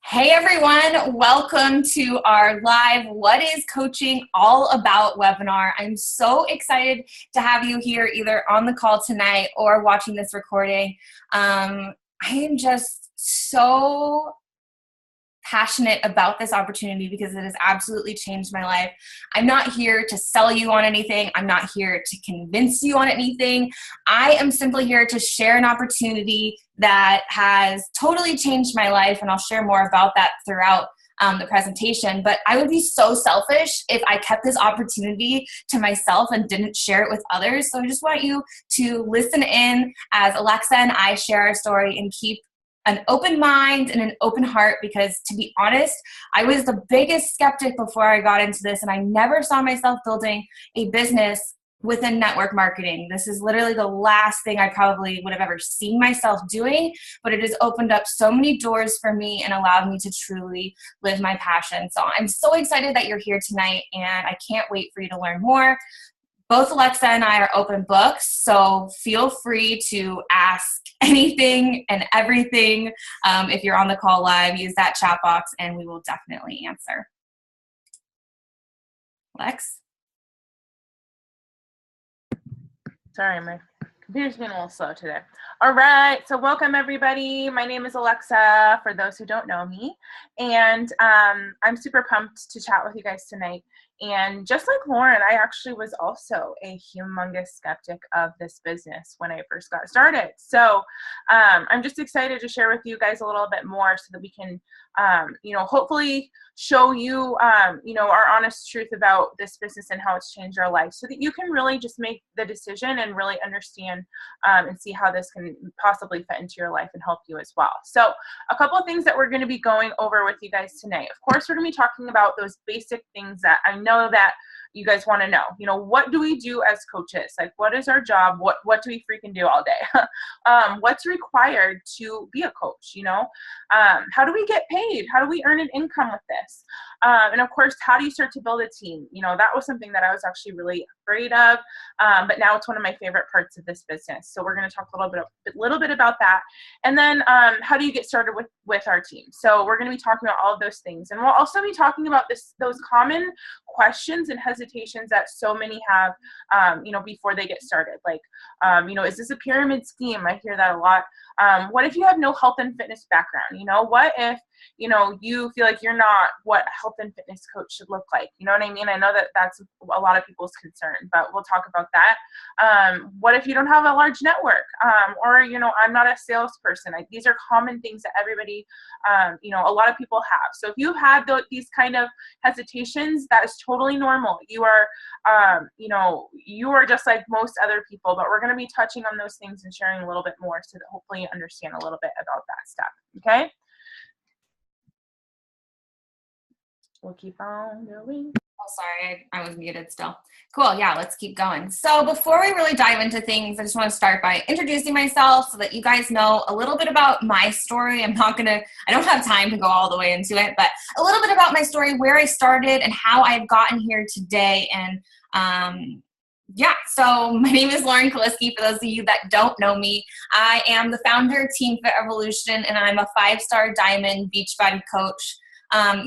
Hey everyone, welcome to our live What is Coaching All About webinar. I'm so excited to have you here either on the call tonight or watching this recording. I am just so passionate about this opportunity because it has absolutely changed my life. I'm not here to sell you on anything. I'm not here to convince you on anything. I am simply here to share an opportunity that has totally changed my life, and I'll share more about that throughout the presentation. But I would be so selfish if I kept this opportunity to myself and didn't share it with others. So I just want you to listen in as Alexa and I share our story and keep an open mind and an open heart, because to be honest, I was the biggest skeptic before I got into this, and I never saw myself building a business within network marketing. This is literally the last thing I probably would have ever seen myself doing, but it has opened up so many doors for me and allowed me to truly live my passion. So I'm so excited that you're here tonight, and I can't wait for you to learn more. Both Alexa and I are open books, so feel free to ask anything and everything. If you're on the call live, use that chat box and we will definitely answer. Lex? Sorry, my computer's been a little slow today. All right, so welcome everybody. My name is Alexa, for those who don't know me, and I'm super pumped to chat with you guys tonight. And just like Lauren, I actually was also a humongous skeptic of this business when I first got started. So I'm just excited to share with you guys a little bit more so that we can, hopefully show you, our honest truth about this business and how it's changed our life, so that you can really just make the decision and really understand and see how this can possibly fit into your life and help you as well. So a couple of things that we're going to be going over with you guys tonight. Of course, we're going to be talking about those basic things that I know that you guys want to know. What do we do as coaches? Like, what is our job? What do we freaking do all day? What's required to be a coach? How do we get paid? How do we earn an income with this? And of course, how do you start to build a team? That was something that I was actually really afraid of, but now it's one of my favorite parts of this business. So we're going to talk a little bit about that. And then how do you get started with our team? So we're going to be talking about all of those things. And we'll also be talking about those common questions and hesitations that so many have, before they get started. Like, is this a pyramid scheme? I hear that a lot. What if you have no health and fitness background? What if, you feel like you're not what a health and fitness coach should look like? You know what I mean? I know that that's a lot of people's concern, but we'll talk about that. What if you don't have a large network? Or, I'm not a salesperson. These are common things that everybody, a lot of people have. So if you've had these kind of hesitations, that is totally normal. You are, you are just like most other people, but we're going to be touching on those things and sharing a little bit more so that hopefully you understand a little bit about that stuff. Okay. We'll keep on going. Oh, sorry, I was muted still. Cool, yeah, let's keep going. So before we really dive into things, I just want to start by introducing myself so that you guys know a little bit about my story. I don't have time to go all the way into it, but a little bit about my story, where I started and how I've gotten here today. And so my name is Lauren Kilisky. For those of you that don't know me, I am the founder of Team Fit Evolution, and I'm a 5-star diamond Beachbody coach.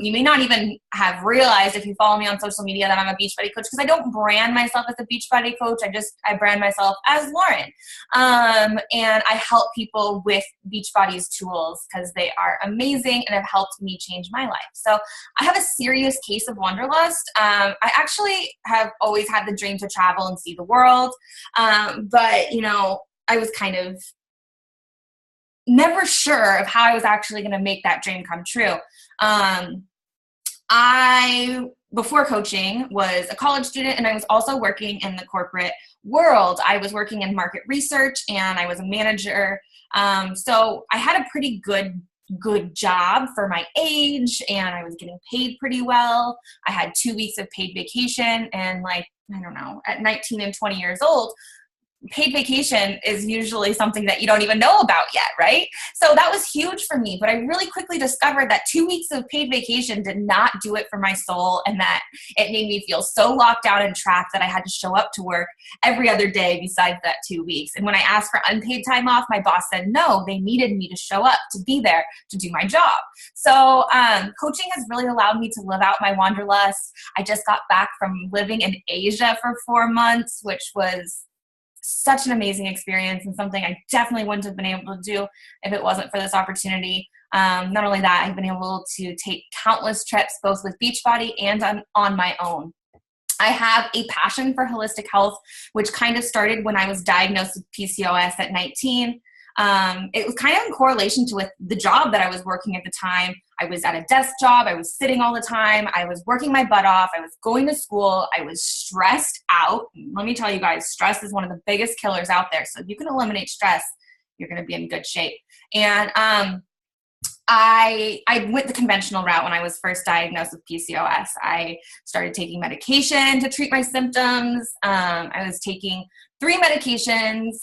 You may not even have realized, if you follow me on social media, that I'm a Beachbody coach, because I don't brand myself as a Beachbody coach. I brand myself as Lauren. And I help people with Beachbody's tools because they are amazing and have helped me change my life. So I have a serious case of wanderlust. I actually have always had the dream to travel and see the world. But I was kind of never sure of how I was actually going to make that dream come true. I, before coaching, was a college student, and I was also working in the corporate world. I was working in market research, and I was a manager. So I had a pretty good job for my age, and I was getting paid pretty well. I had 2 weeks of paid vacation, and at 19 and 20 years old, paid vacation is usually something that you don't even know about yet, right? So that was huge for me, but I really quickly discovered that 2 weeks of paid vacation did not do it for my soul, and that it made me feel so locked down and trapped that I had to show up to work every other day besides that 2 weeks. And when I asked for unpaid time off, my boss said no, they needed me to show up, to be there, to do my job. So coaching has really allowed me to live out my wanderlust. I just got back from living in Asia for 4 months, which was such an amazing experience and something I definitely wouldn't have been able to do if it wasn't for this opportunity. Not only that, I've been able to take countless trips, both with Beachbody and on my own. I have a passion for holistic health, which kind of started when I was diagnosed with PCOS at 19. It was kind of in correlation to with the job that I was working at the time. I was at a desk job. I was sitting all the time. I was working my butt off. I was going to school. I was stressed out. Let me tell you guys, stress is one of the biggest killers out there. So if you can eliminate stress, you're going to be in good shape. And I went the conventional route when I was first diagnosed with PCOS. I started taking medication to treat my symptoms. I was taking 3 medications.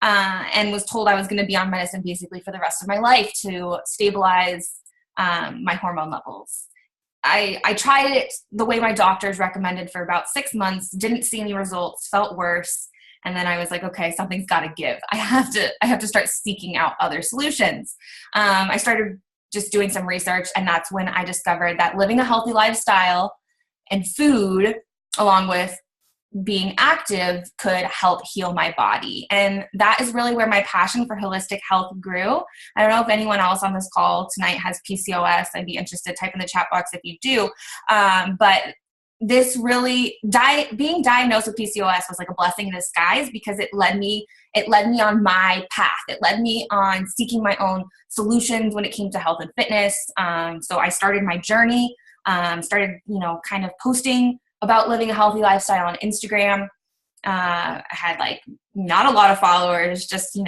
And was told I was going to be on medicine basically for the rest of my life to stabilize my hormone levels. I tried it the way my doctors recommended for about 6 months, didn't see any results, felt worse. And then I was like, okay, something's got to give. I have to start seeking out other solutions. I started just doing some research, and that's when I discovered that living a healthy lifestyle and food, along with being active, could help heal my body. And that is really where my passion for holistic health grew. I don't know if anyone else on this call tonight has PCOS. I'd be interested. Type in the chat box if you do. But this really, being diagnosed with PCOS was like a blessing in disguise, because it led me on my path. It led me on seeking my own solutions when it came to health and fitness. So I started my journey, started, kind of posting about living a healthy lifestyle on Instagram. I had not a lot of followers, just,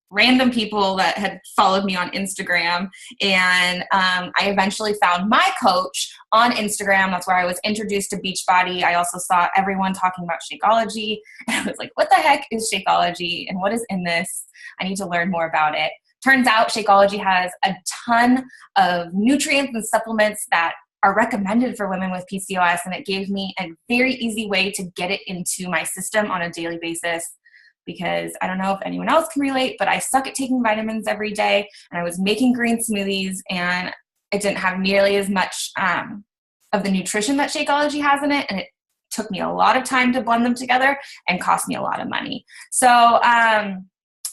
random people that had followed me on Instagram. And I eventually found my coach on Instagram. That's where I was introduced to Beachbody. I also saw everyone talking about Shakeology. And I was like, what the heck is Shakeology? And what is in this? I need to learn more about it. Turns out Shakeology has a ton of nutrients and supplements that are recommended for women with PCOS, and it gave me a very easy way to get it into my system on a daily basis, because I don't know if anyone else can relate, but I suck at taking vitamins every day, and I was making green smoothies, and it didn't have nearly as much of the nutrition that Shakeology has in it, and it took me a lot of time to blend them together and cost me a lot of money. So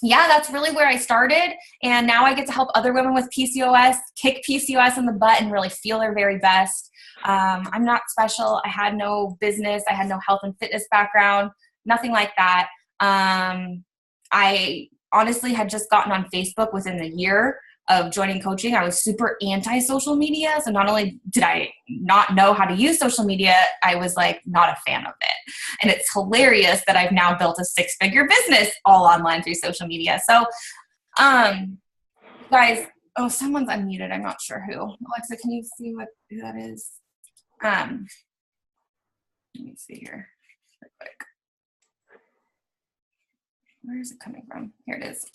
yeah, that's really where I started. And now I get to help other women with PCOS kick PCOS in the butt and really feel their very best. I'm not special. I had no business. I had no health and fitness background, nothing like that. I honestly had just gotten on Facebook within the year of joining coaching. I was super anti-social media. So not only did I not know how to use social media, I was not a fan of it. And it's hilarious that I've now built a 6-figure business all online through social media. So, guys, someone's unmuted. I'm not sure who. Alexa, can you see who that is? Let me see here real quick. Where is it coming from? Here it is.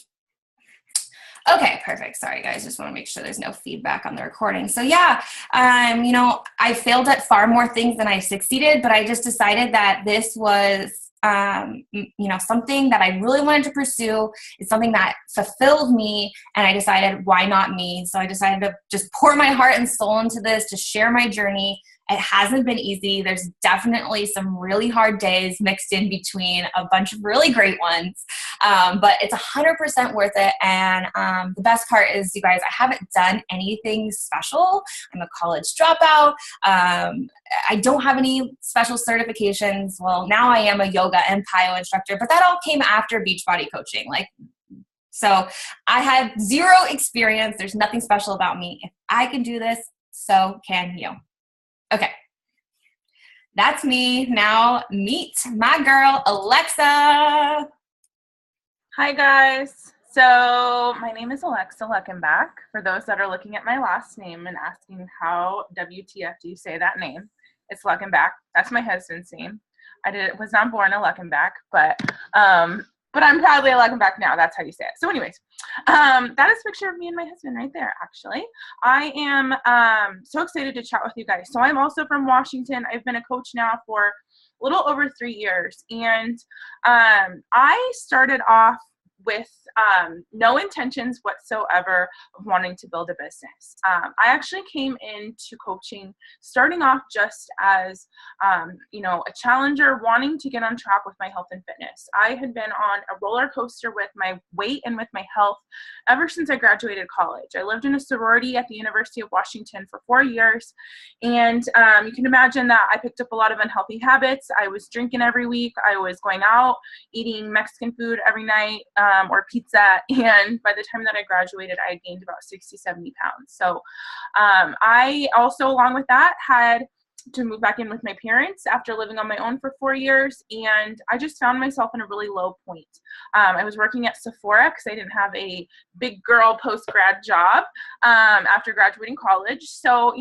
Okay, perfect. Sorry, guys. Just want to make sure there's no feedback on the recording. So yeah, I failed at far more things than I succeeded, but I just decided that this was, something that I really wanted to pursue. It's something that fulfilled me, and I decided, why not me? So I decided to just pour my heart and soul into this, to share my journey. It hasn't been easy. There's definitely some really hard days mixed in between a bunch of really great ones, but it's 100% worth it. And the best part is, you guys, I haven't done anything special. I'm a college dropout. I don't have any special certifications. Well, now I am a yoga and PIO instructor, but that all came after Beachbody coaching. So I have 0 experience. There's nothing special about me. If I can do this, so can you. Okay, that's me. Now meet my girl, Alexa. Hi, guys. So my name is Alexa Luckenbach. For those that are looking at my last name and asking how WTF do you say that name, it's Luckenbach. That's my husband's name. Was not born a Luckenbach, but but I'm proudly a Luckenbach now. That's how you say it. So anyways, that is a picture of me and my husband right there, actually. I am so excited to chat with you guys. So I'm also from Washington. I've been a coach now for a little over 3 years. And I started off with no intentions whatsoever of wanting to build a business. I actually came into coaching starting off just as, a challenger wanting to get on track with my health and fitness. I had been on a roller coaster with my weight and with my health ever since I graduated college. I lived in a sorority at the University of Washington for 4 years. And you can imagine that I picked up a lot of unhealthy habits. I was drinking every week. I was going out, eating Mexican food every night, or pizza. And by the time that I graduated, I had gained about 60, 70 pounds. So I also, along with that, had to move back in with my parents after living on my own for 4 years. And I just found myself in a really low point. I was working at Sephora because I didn't have a big girl post-grad job after graduating college. So,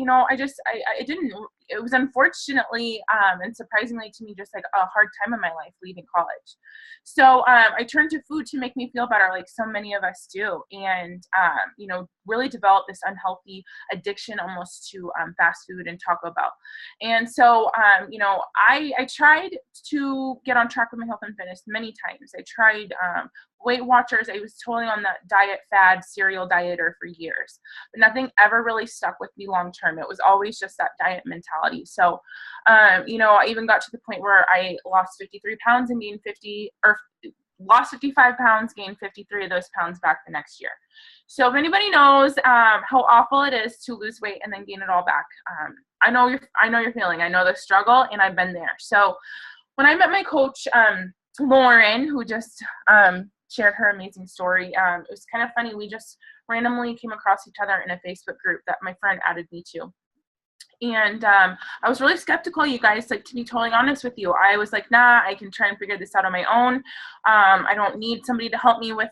it was unfortunately and surprisingly to me just like a hard time in my life leaving college. So I turned to food to make me feel better, like so many of us do, and really developed this unhealthy addiction almost to fast food and Taco Bell. And so I tried to get on track with my health and fitness many times. I tried Weight Watchers. I was totally on that diet fad cereal dieter for years, but nothing ever really stuck with me long term. It was always just that diet mentality. So I even got to the point where I lost 53 pounds and gained lost 55 pounds, gained 53 of those pounds back the next year. So if anybody knows how awful it is to lose weight and then gain it all back, I know you're feeling. I know the struggle, and I've been there. So when I met my coach, Lauren, who just shared her amazing story, it was kind of funny. We just randomly came across each other in a Facebook group that my friend added me to. And I was really skeptical, you guys, like, to be totally honest with you. I was like, nah, I can try and figure this out on my own. I don't need somebody to help me with,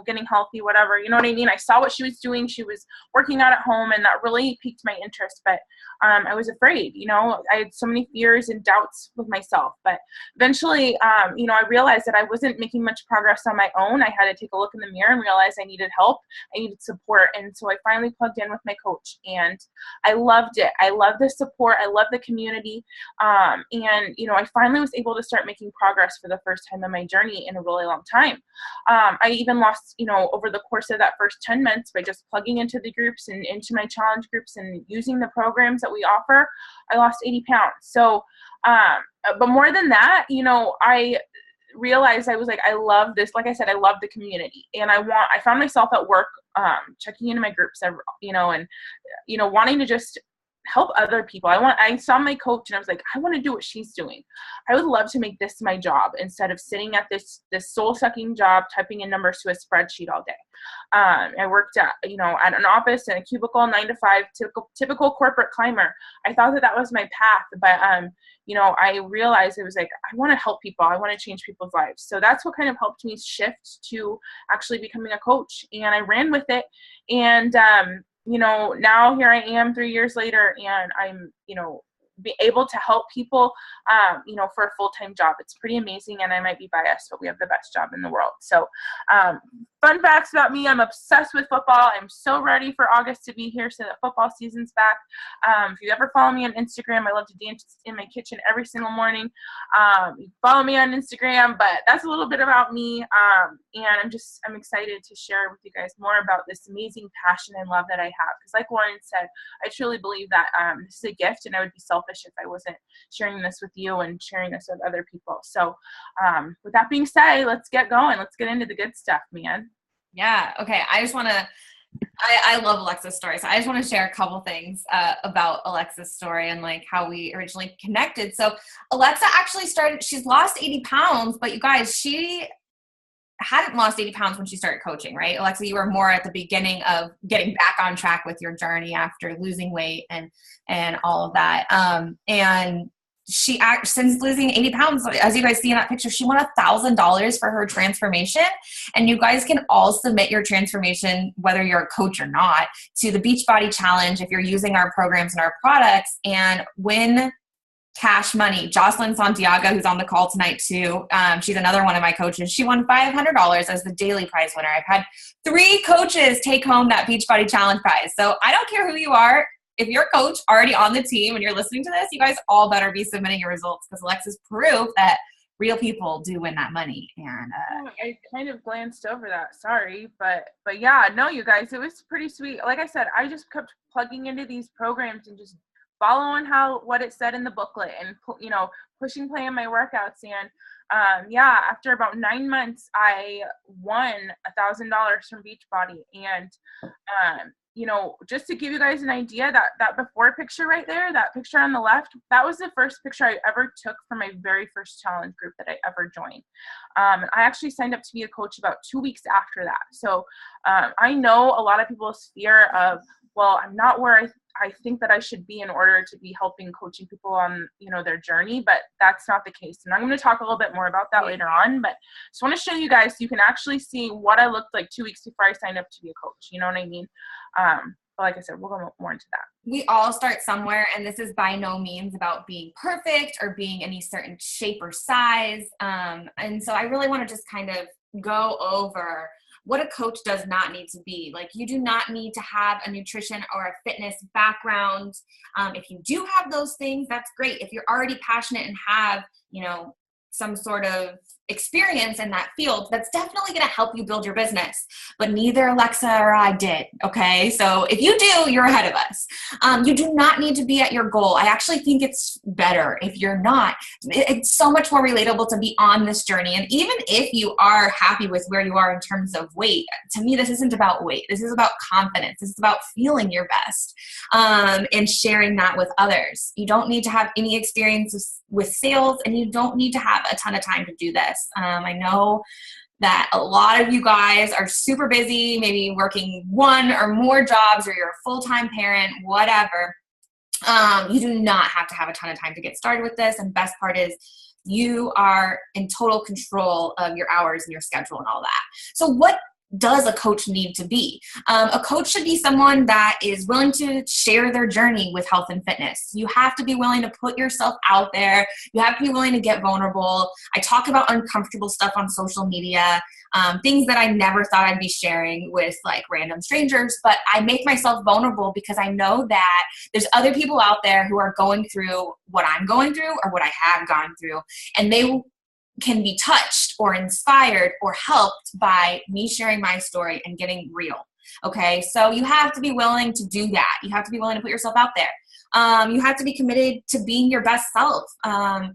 getting healthy, whatever. You know what I mean? I saw what she was doing. She was working out at home, and that really piqued my interest. But I was afraid, I had so many fears and doubts with myself. But eventually, I realized that I wasn't making much progress on my own. I had to take a look in the mirror and realize I needed help. I needed support. And so I finally plugged in with my coach, and I loved it. I loved the support. I love the community. I finally was able to start making progress for the first time in my journey in a really long time. I even lost, over the course of that first 10 months by just plugging into the groups and into my challenge groups and using the programs that we offer, I lost 80 pounds. So, but more than that, I realized I was like, I love this. Like I said, I love the community, and I found myself at work, checking into my groups, and wanting to just help other people. I saw my coach, and I was like, I want to do what she's doing. I would love to make this my job instead of sitting at this soul-sucking job, typing in numbers to a spreadsheet all day. I worked at an office in a cubicle, 9 to 5, typical corporate climber. I thought that was my path, but I realized it was like, I want to help people. I want to change people's lives. So that's what kind of helped me shift to actually becoming a coach, and I ran with it. And now here I am 3 years later, and I'm, be able to help people, for a full-time job. It's pretty amazing, and I might be biased, but we have the best job in the world. So, fun facts about me: I'm obsessed with football. I'm so ready for August to be here so that football season's back. If you ever follow me on Instagram, I love to dance in my kitchen every single morning. Follow me on Instagram, but that's a little bit about me. And I'm excited to share with you guys more about this amazing passion and love that I have. Because like Lauren said, I truly believe that this is a gift, and I would be selfish if I wasn't sharing this with you and sharing this with other people. So with that being said, let's get going. Let's get into the good stuff, man. Yeah. Okay. I love Alexa's story. So I just want to share a couple things about Alexa's story and like how we originally connected. So Alexa actually she's lost 80 pounds, but you guys, she hadn't lost 80 pounds when she started coaching, right? Alexa, you were more at the beginning of getting back on track with your journey after losing weight and all of that. And since losing 80 pounds, as you guys see in that picture, she won $1,000 for her transformation. And you guys can all submit your transformation, whether you're a coach or not, to the Beachbody Challenge if you're using our programs and our products. And when cash money. Jocelyn Santiago, who's on the call tonight too. She's another one of my coaches. She won $500 as the daily prize winner. I've had 3 coaches take home that Beachbody Challenge prize. So I don't care who you are. If you're a coach already on the team and you're listening to this, you guys all better be submitting your results, because Alexa's proof that real people do win that money. And I kind of glanced over that. Sorry. But yeah, no, you guys, it was pretty sweet. Like I said, I just kept plugging into these programs and just following what it said in the booklet, and pushing play on my workouts. And after about 9 months, I won $1,000 from Beachbody. And just to give you guys an idea, that before picture right there, that picture on the left, that was the first picture I ever took for my very first challenge group that I ever joined. And I actually signed up to be a coach about 2 weeks after that. So I know a lot of people's fear of, well, I'm not where I think that I should be in order to be helping coaching people on, their journey, but that's not the case. And I'm going to talk a little bit more about that later on, but just want to show you guys so you can actually see what I looked like 2 weeks before I signed up to be a coach. You know what I mean? But like I said, we'll go more into that. We all start somewhere, and this is by no means about being perfect or being any certain shape or size. And so I really want to just kind of go over what a coach does not need to be. Like, you do not need to have a nutrition or a fitness background. If you do have those things, that's great. If you're already passionate and have, some sort of experience in that field, that's definitely going to help you build your business. But neither Alexa or I did. Okay. So if you do, you're ahead of us. You do not need to be at your goal. I actually think it's better if you're not. It's so much more relatable to be on this journey. And even if you are happy with where you are in terms of weight, to me, this isn't about weight. This is about confidence. This is about feeling your best, and sharing that with others. You don't need to have any experience with sales, and you don't need to have a ton of time to do this. I know that a lot of you guys are super busy, maybe working 1 or more jobs, or you're a full-time parent, whatever. You do not have to have a ton of time to get started with this. And best part is you are in total control of your hours and your schedule and all that. So what does a coach need to be? A coach should be someone that is willing to share their journey with health and fitness. You have to be willing to put yourself out there. You have to be willing to get vulnerable. I talk about uncomfortable stuff on social media, things that I never thought I'd be sharing with like random strangers, but I make myself vulnerable because I know that there's other people out there who are going through what I'm going through or what I have gone through, and they can be touched or inspired or helped by me sharing my story and getting real. Okay. So you have to be willing to do that. You have to be willing to put yourself out there. You have to be committed to being your best self. I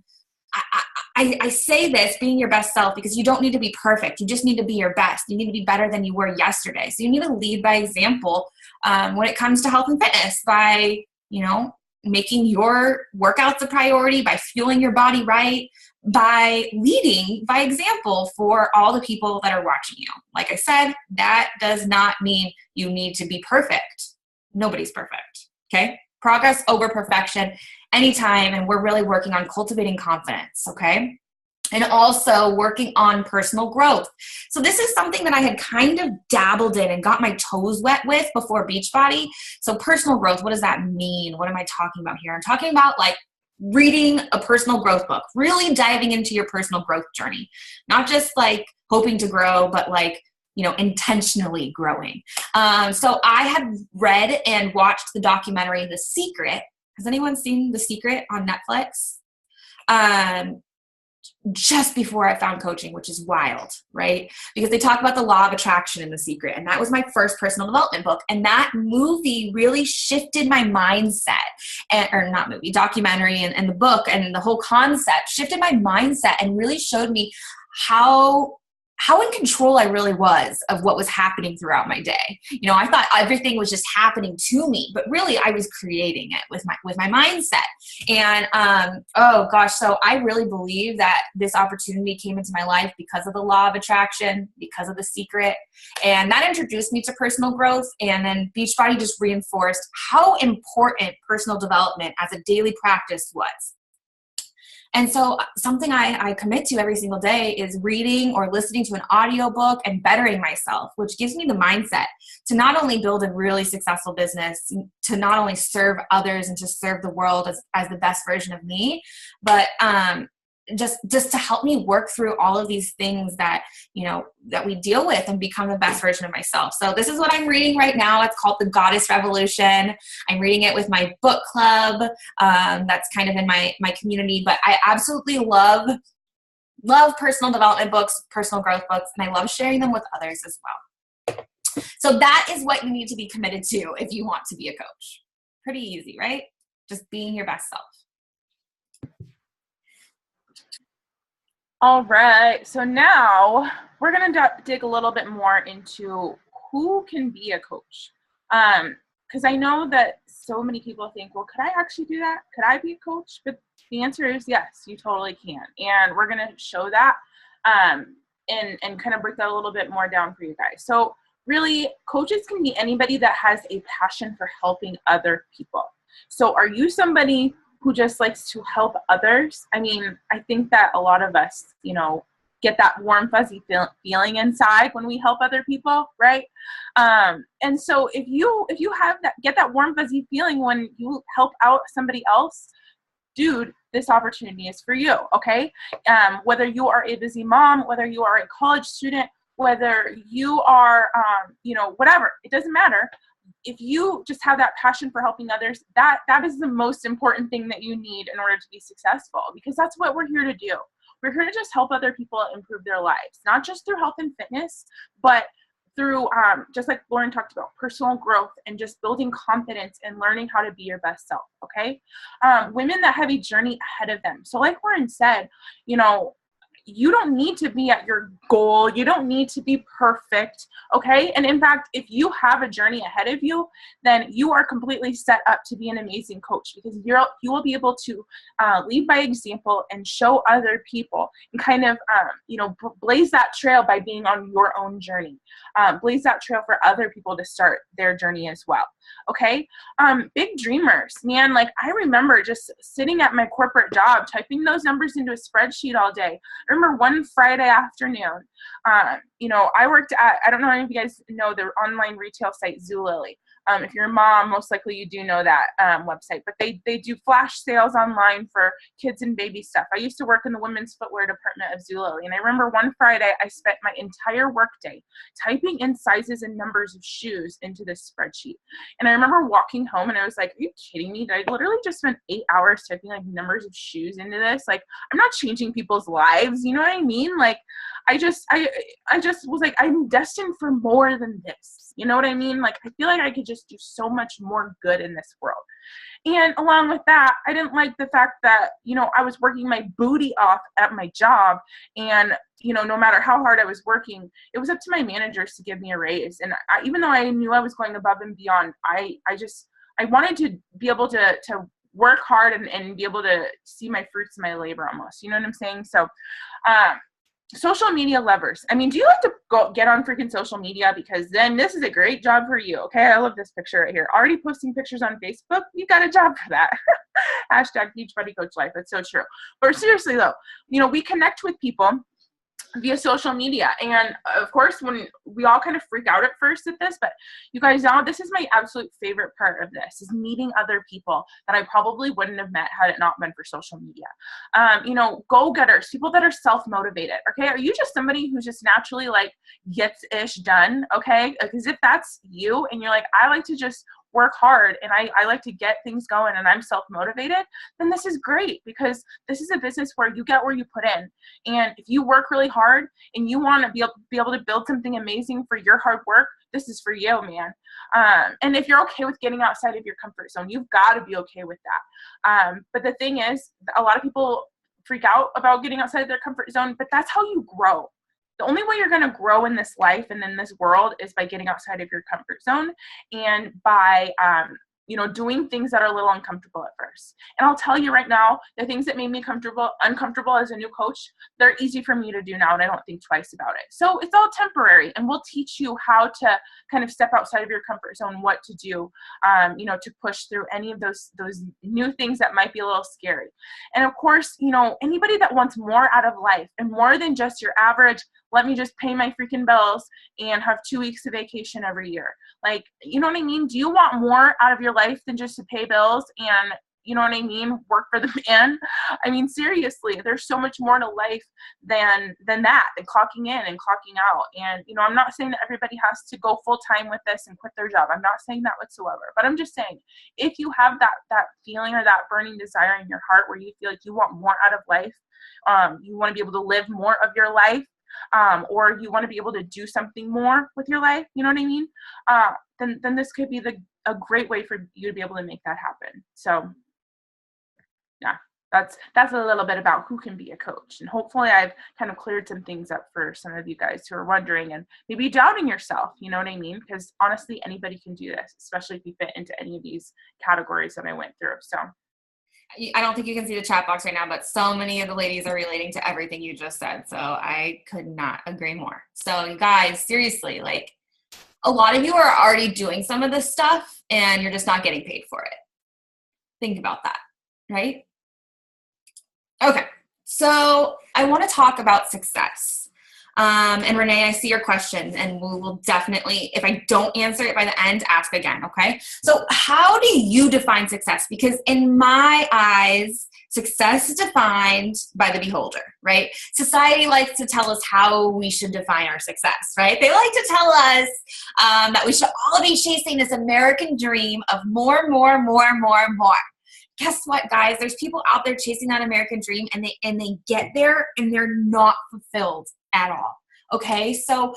say this, being your best self, because you don't need to be perfect. You just need to be your best. You need to be better than you were yesterday. So you need to lead by example when it comes to health and fitness by, making your workouts a priority, by fueling your body right, by leading by example for all the people that are watching you. Like I said, that does not mean you need to be perfect. Nobody's perfect. Okay. Progress over perfection anytime. And we're really working on cultivating confidence. Okay. And also working on personal growth. So this is something that I had kind of dabbled in and got my toes wet with before Beachbody. So personal growth, what does that mean? What am I talking about here? I'm talking about like reading a personal growth book, really diving into your personal growth journey, not just like hoping to grow, but like, intentionally growing. So I had read and watched the documentary, The Secret. Has anyone seen The Secret on Netflix? Just before I found coaching, which is wild, right? Because they talk about the law of attraction in The Secret. And that was my first personal development book. And that movie really shifted my mindset, documentary and the book and the whole concept shifted my mindset and really showed me how in control I really was of what was happening throughout my day. I thought everything was just happening to me, but really I was creating it with my mindset. And, so I really believe that this opportunity came into my life because of the law of attraction, because of The Secret. And that introduced me to personal growth. And then Beachbody just reinforced how important personal development as a daily practice was. And so something I commit to every single day is reading or listening to an audiobook and bettering myself, which gives me the mindset to not only build a really successful business, to not only serve others and to serve the world as the best version of me, but just to help me work through all of these things that, that we deal with and become the best version of myself. So this is what I'm reading right now. It's called The Goddess Revolution. I'm reading it with my book club. That's kind of in my community, but I absolutely love personal development books, personal growth books, and I love sharing them with others as well. So that is what you need to be committed to if you want to be a coach. Pretty easy, right? Just being your best self. All right, so now we're going to dig a little bit more into who can be a coach. Because I know that so many people think, well, could I actually do that? Could I be a coach? But the answer is yes, you totally can. And we're going to show that and kind of break that a little bit more down for you guys. So really, coaches can be anybody that has a passion for helping other people. So are you somebody who just likes to help others? I mean, I think that a lot of us, get that warm, fuzzy feeling inside when we help other people, right? And so if you get that warm, fuzzy feeling when you help out somebody else, dude, this opportunity is for you, okay? Whether you are a busy mom, whether you are a college student, whether you are, whatever, it doesn't matter. If you just have that passion for helping others, that is the most important thing that you need in order to be successful, because that's what we're here to do. We're here to just help other people improve their lives, not just through health and fitness, but through, just like Lauren talked about, personal growth and just building confidence and learning how to be your best self, okay? Women that have a journey ahead of them. So like Lauren said, you don't need to be at your goal. You don't need to be perfect, okay? And in fact, if you have a journey ahead of you, then you are completely set up to be an amazing coach, because you will be able to lead by example and show other people and kind of, blaze that trail by being on your own journey. Blaze that trail for other people to start their journey as well, okay? Big dreamers, man. Like, I remember just sitting at my corporate job, typing those numbers into a spreadsheet all day. I remember one Friday afternoon, I worked at, I don't know if you guys know the online retail site Zulily. If you're a mom, most likely you do know that website, but they do flash sales online for kids and baby stuff. I used to work in the women's footwear department of Zulily, and I remember one Friday I spent my entire workday typing in sizes and numbers of shoes into this spreadsheet. And I remember walking home and I was like, are you kidding me? Did I literally just spend 8 hours typing like numbers of shoes into this? Like, I'm not changing people's lives. You know what I mean? Like, I just was like, I'm destined for more than this. You know what I mean? Like, I feel like I could just do so much more good in this world. And along with that, I didn't like the fact that, I was working my booty off at my job, and, no matter how hard I was working, it was up to my managers to give me a raise. And even though I knew I was going above and beyond, I wanted to be able to work hard and be able to see my fruits of my labor almost. You know what I'm saying? So, social media lovers. I mean, do you like to go get on freaking social media? Because then this is a great job for you. Okay. I love this picture right here. Already posting pictures on Facebook. You got a job for that. Hashtag Beachbody Coach Life. That's so true. But seriously though, we connect with people via social media. And of course, when we all kind of freak out at first at this, but you guys know, this is my absolute favorite part of this, is meeting other people that I probably wouldn't have met had it not been for social media. Go-getters, people that are self-motivated. Okay. Are you just somebody who's just naturally like gets ish done? Okay. Because if that's you and you're like, I like to just work hard and I like to get things going and I'm self-motivated, then this is great, because this is a business where you get where you put in. And if you work really hard and you want to be able to build something amazing for your hard work, this is for you, man. And if you're okay with getting outside of your comfort zone, you've got to be okay with that. But the thing is, a lot of people freak out about getting outside of their comfort zone, but that's how you grow. The only way you're going to grow in this life and in this world is by getting outside of your comfort zone and by doing things that are a little uncomfortable at first. And I'll tell you right now, the things that made me uncomfortable as a new coach, they're easy for me to do now, and I don't think twice about it. So it's all temporary, and we'll teach you how to kind of step outside of your comfort zone, what to do, to push through any of those new things that might be a little scary. And of course, anybody that wants more out of life and more than just your average, let me just pay my freaking bills and have 2 weeks of vacation every year. Like, you know what I mean? Do you want more out of your life than just to pay bills and, you know what I mean, work for the man? I mean, seriously, there's so much more to life than that, than clocking in and clocking out. And, I'm not saying that everybody has to go full time with this and quit their job. I'm not saying that whatsoever. But I'm just saying, if you have that feeling or that burning desire in your heart where you feel like you want more out of life, you want to be able to live more of your life, or you want to be able to do something more with your life, you know what I mean? Then this could be a great way for you to be able to make that happen. So yeah, that's a little bit about who can be a coach. And hopefully I've kind of cleared some things up for some of you guys who are wondering and maybe doubting yourself, you know what I mean? Because honestly, anybody can do this, especially if you fit into any of these categories that I went through. So I don't think you can see the chat box right now, but so many of the ladies are relating to everything you just said. So I could not agree more. So you guys, seriously, like, a lot of you are already doing some of this stuff and you're just not getting paid for it. Think about that, right? Okay. So I want to talk about success. And Renee, I see your question, and we will definitely, if I don't answer it by the end, ask again, okay? So how do you define success? Because in my eyes, success is defined by the beholder, right? Society likes to tell us how we should define our success, right? They like to tell us that we should all be chasing this American dream of more. Guess what, guys? There's people out there chasing that American dream, and they get there and they're not fulfilled at all. Okay. So,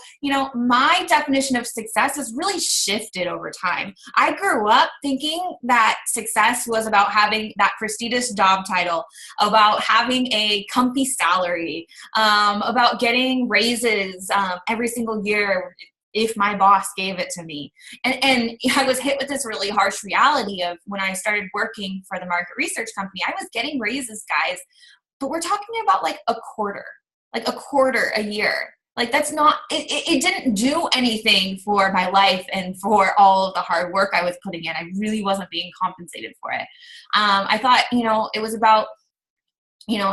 my definition of success has really shifted over time. I grew up thinking that success was about having that prestigious job title, about having a comfy salary, about getting raises every single year if my boss gave it to me. And I was hit with this really harsh reality of when I started working for the market research company, I was getting raises, guys, but we're talking about like a quarter a year. Like, that's not, it didn't do anything for my life and for all of the hard work I was putting in. I really wasn't being compensated for it. I thought, it was about,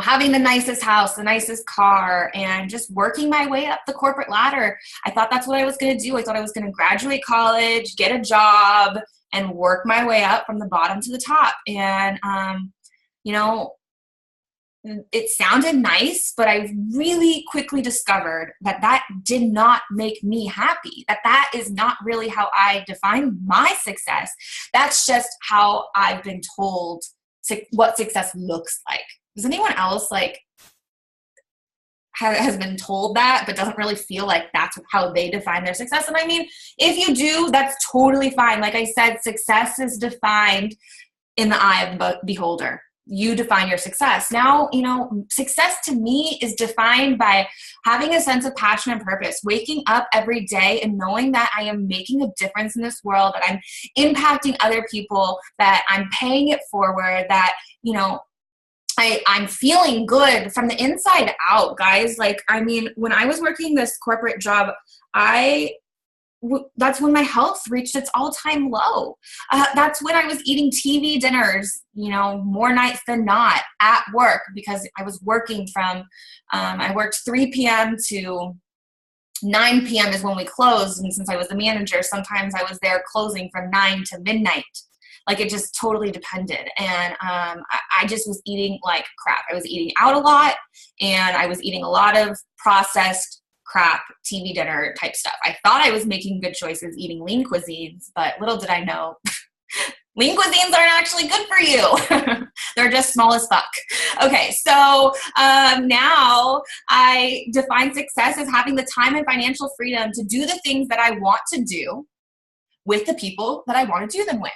having the nicest house, the nicest car, and just working my way up the corporate ladder. I thought that's what I was going to do. I thought I was going to graduate college, get a job, and work my way up from the bottom to the top. And, it sounded nice, but I really quickly discovered that did not make me happy, that is not really how I define my success. That's just how I've been told what success looks like. Does anyone else has been told that, but doesn't really feel like that's how they define their success? And I mean, if you do, that's totally fine. Like I said, success is defined in the eye of the beholder. You define your success. Now, success to me is defined by having a sense of passion and purpose, waking up every day and knowing that I am making a difference in this world, that I'm impacting other people, that I'm paying it forward, that, I'm feeling good from the inside out, guys. When I was working this corporate job, that's when my health reached its all-time low. That's when I was eating TV dinners, more nights than not at work, because I was working from, I worked 3 p.m. to 9 p.m. is when we closed. And since I was the manager, sometimes I was there closing from 9 to midnight. Like, it just totally depended. And I just was eating like crap. I was eating out a lot, and I was eating a lot of processed crap, TV dinner type stuff. I thought I was making good choices eating lean cuisines, but little did I know, lean cuisines aren't actually good for you. They're just small as fuck. Okay, so now I define success as having the time and financial freedom to do the things that I want to do with the people that I want to do them with.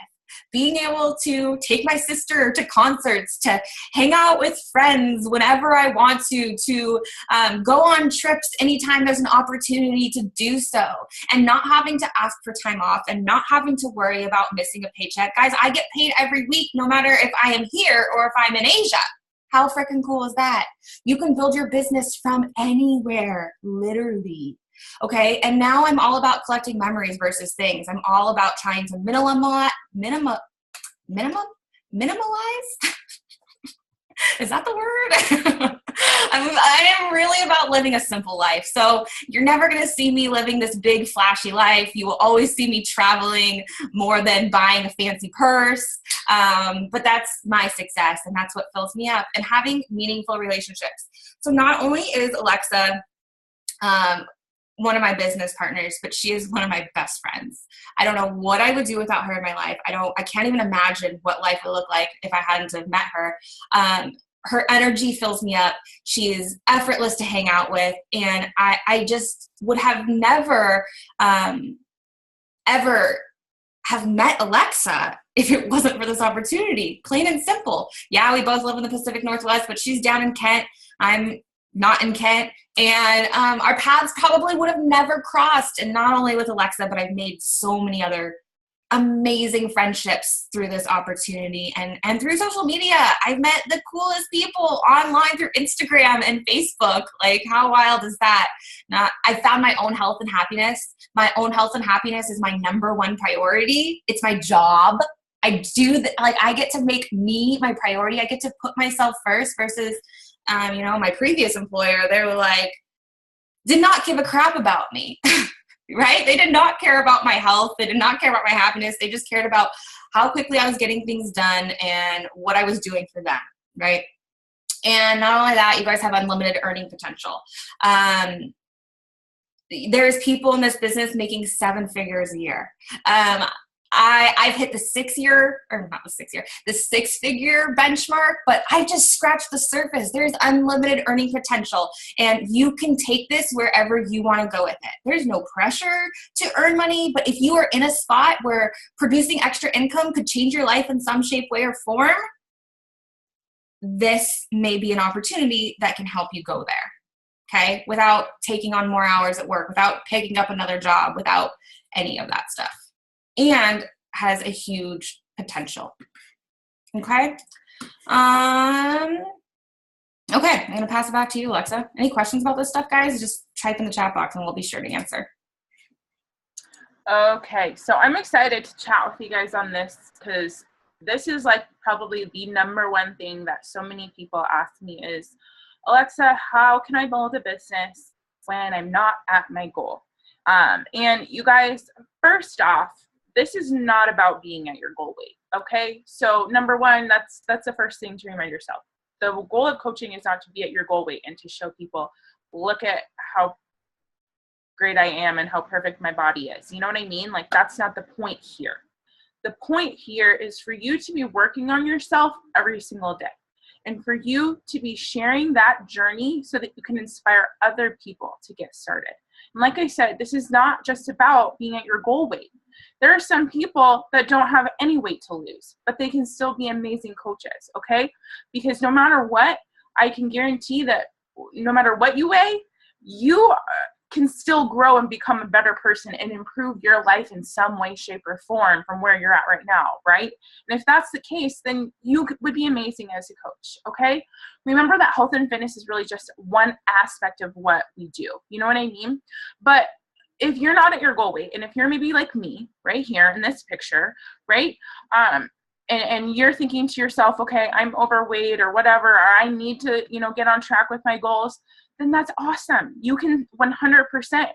being able to take my sister to concerts, to hang out with friends whenever I want to go on trips anytime there's an opportunity to do so, and not having to ask for time off and not having to worry about missing a paycheck. Guys, I get paid every week, no matter if I am here or if I'm in Asia. How freaking cool is that? You can build your business from anywhere, literally. Okay, and now I'm all about collecting memories versus things. I'm all about trying to minimalize? Is that the word? I am really about living a simple life. So you're never going to see me living this big flashy life. You will always see me traveling more than buying a fancy purse. But that's my success, and that's what fills me up, and having meaningful relationships. So not only is Alexa one of my business partners, but she is one of my best friends. I don't know what I would do without her in my life. I can't even imagine what life would look like if I hadn't have met her. Her energy fills me up. She is effortless to hang out with. And I just would have never, ever have met Alexa if it wasn't for this opportunity. Plain and simple. Yeah, we both live in the Pacific Northwest, but she's down in Kent. I'm not in Kent. And our paths probably would have never crossed. And not only with Alexa, but I've made so many other amazing friendships through this opportunity and through social media. I've met the coolest people online through Instagram and Facebook. Like, how wild is that? I found my own health and happiness. My own health and happiness is my number one priority. It's my job. I get to make me my priority. I get to put myself first versus, my previous employer. They were like, did not give a crap about me. Right? They did not care about my health. They did not care about my happiness. They just cared about how quickly I was getting things done and what I was doing for them. Right? And not only that, you guys have unlimited earning potential. There's people in this business making 7 figures a year. I've hit the 6-figure benchmark, but I just scratched the surface. There's unlimited earning potential, and you can take this wherever you want to go with it. There's no pressure to earn money, but if you are in a spot where producing extra income could change your life in some shape, way, or form, this may be an opportunity that can help you go there, okay? Without taking on more hours at work, without picking up another job, without any of that stuff. And has a huge potential. Okay. Okay, I'm going to pass it back to you, Alexa. Any questions about this stuff, guys? Just type in the chat box and we'll be sure to answer. Okay, so I'm excited to chat with you guys on this because this is like probably the number one thing that so many people ask me is, Alexa, how can I build a business when I'm not at my goal? And you guys, first off, this is not about being at your goal weight, okay? So number one, that's the first thing to remind yourself. The goal of coaching is not to be at your goal weight and to show people, look at how great I am and how perfect my body is. You know what I mean? Like, that's not the point here. The point here is for you to be working on yourself every single day, and for you to be sharing that journey so that you can inspire other people to get started. And like I said, this is not just about being at your goal weight. There are some people that don't have any weight to lose, but they can still be amazing coaches, okay? Because no matter what, I can guarantee that no matter what you weigh, you can still grow and become a better person and improve your life in some way, shape, or form from where you're at right now, right? And if that's the case, then you would be amazing as a coach, okay? Remember that health and fitness is really just one aspect of what we do. You know what I mean? But if you're not at your goal weight, and if you're maybe like me right here in this picture, right? And you're thinking to yourself, okay, I'm overweight or whatever, or I need to, get on track with my goals, then that's awesome. You can 100%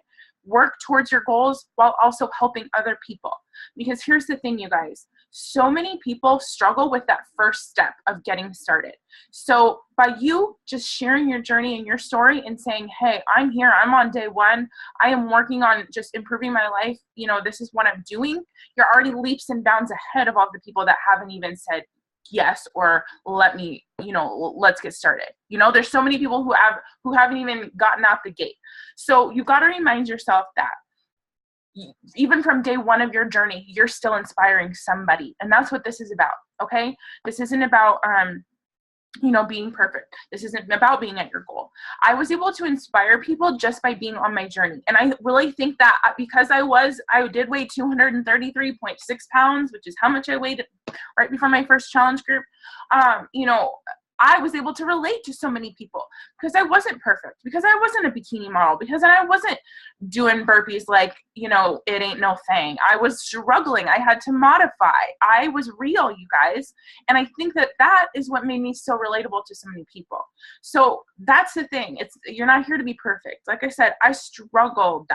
work towards your goals while also helping other people. Because here's the thing, you guys, so many people struggle with that first step of getting started. So by you just sharing your journey and your story and saying, hey, I'm here, I'm on day one, I am working on just improving my life, this is what I'm doing, you're already leaps and bounds ahead of all the people that haven't even said yes or let me, let's get started. There's so many people who haven't even gotten out the gate. So you got to remind yourself that even from day one of your journey, you're still inspiring somebody. And that's what this is about. Okay. This isn't about, being perfect. This isn't about being at your goal. I was able to inspire people just by being on my journey. And I really think that because I did weigh 233.6 pounds, which is how much I weighed right before my first challenge group. I was able to relate to so many people because I wasn't perfect, because I wasn't a bikini model, because I wasn't doing burpees like, it ain't no thing. I was struggling. I had to modify. I was real, you guys. And I think that is what made me so relatable to so many people. So that's the thing. You're not here to be perfect. Like I said, I struggled.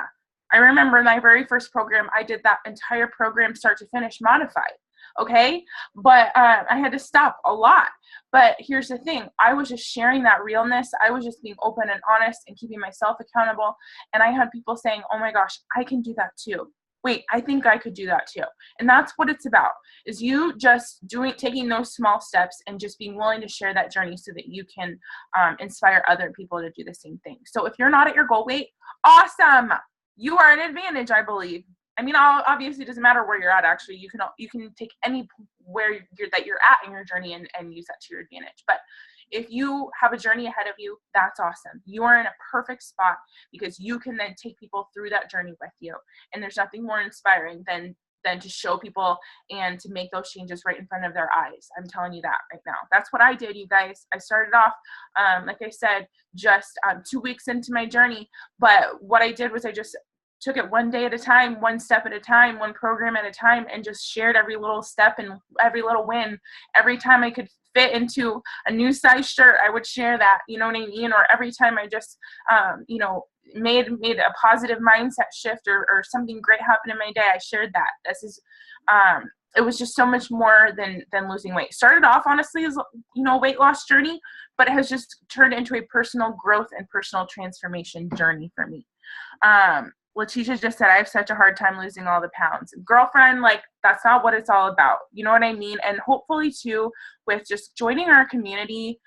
I remember in my very first program, I did that entire program start to finish modified. Okay. But I had to stop a lot. But here's the thing. I was just sharing that realness. I was just being open and honest and keeping myself accountable. And I had people saying, oh my gosh, I can do that too. Wait, I think I could do that too. And that's what it's about, is you just taking those small steps and just being willing to share that journey so that you can inspire other people to do the same thing. So if you're not at your goal weight, awesome. You are an advantage, I believe. I mean, obviously it doesn't matter where you're at. Actually, you can take anywhere that you're at in your journey and use that to your advantage. But if you have a journey ahead of you, that's awesome. You are in a perfect spot because you can then take people through that journey with you. And there's nothing more inspiring than to show people and to make those changes right in front of their eyes. I'm telling you that right now. That's what I did, you guys. I started off, like I said, just 2 weeks into my journey. But what I did was I just took it one day at a time, one step at a time, one program at a time, and just shared every little step and every little win. Every time I could fit into a new size shirt, I would share that, you know what I mean? Or every time I just, made a positive mindset shift or something great happened in my day, I shared that. It was just so much more than losing weight. Started off, honestly, as, weight loss journey, but it has just turned into a personal growth and personal transformation journey for me. Letitia just said, I have such a hard time losing all the pounds. Girlfriend, that's not what it's all about. You know what I mean? And hopefully too, with just joining our community,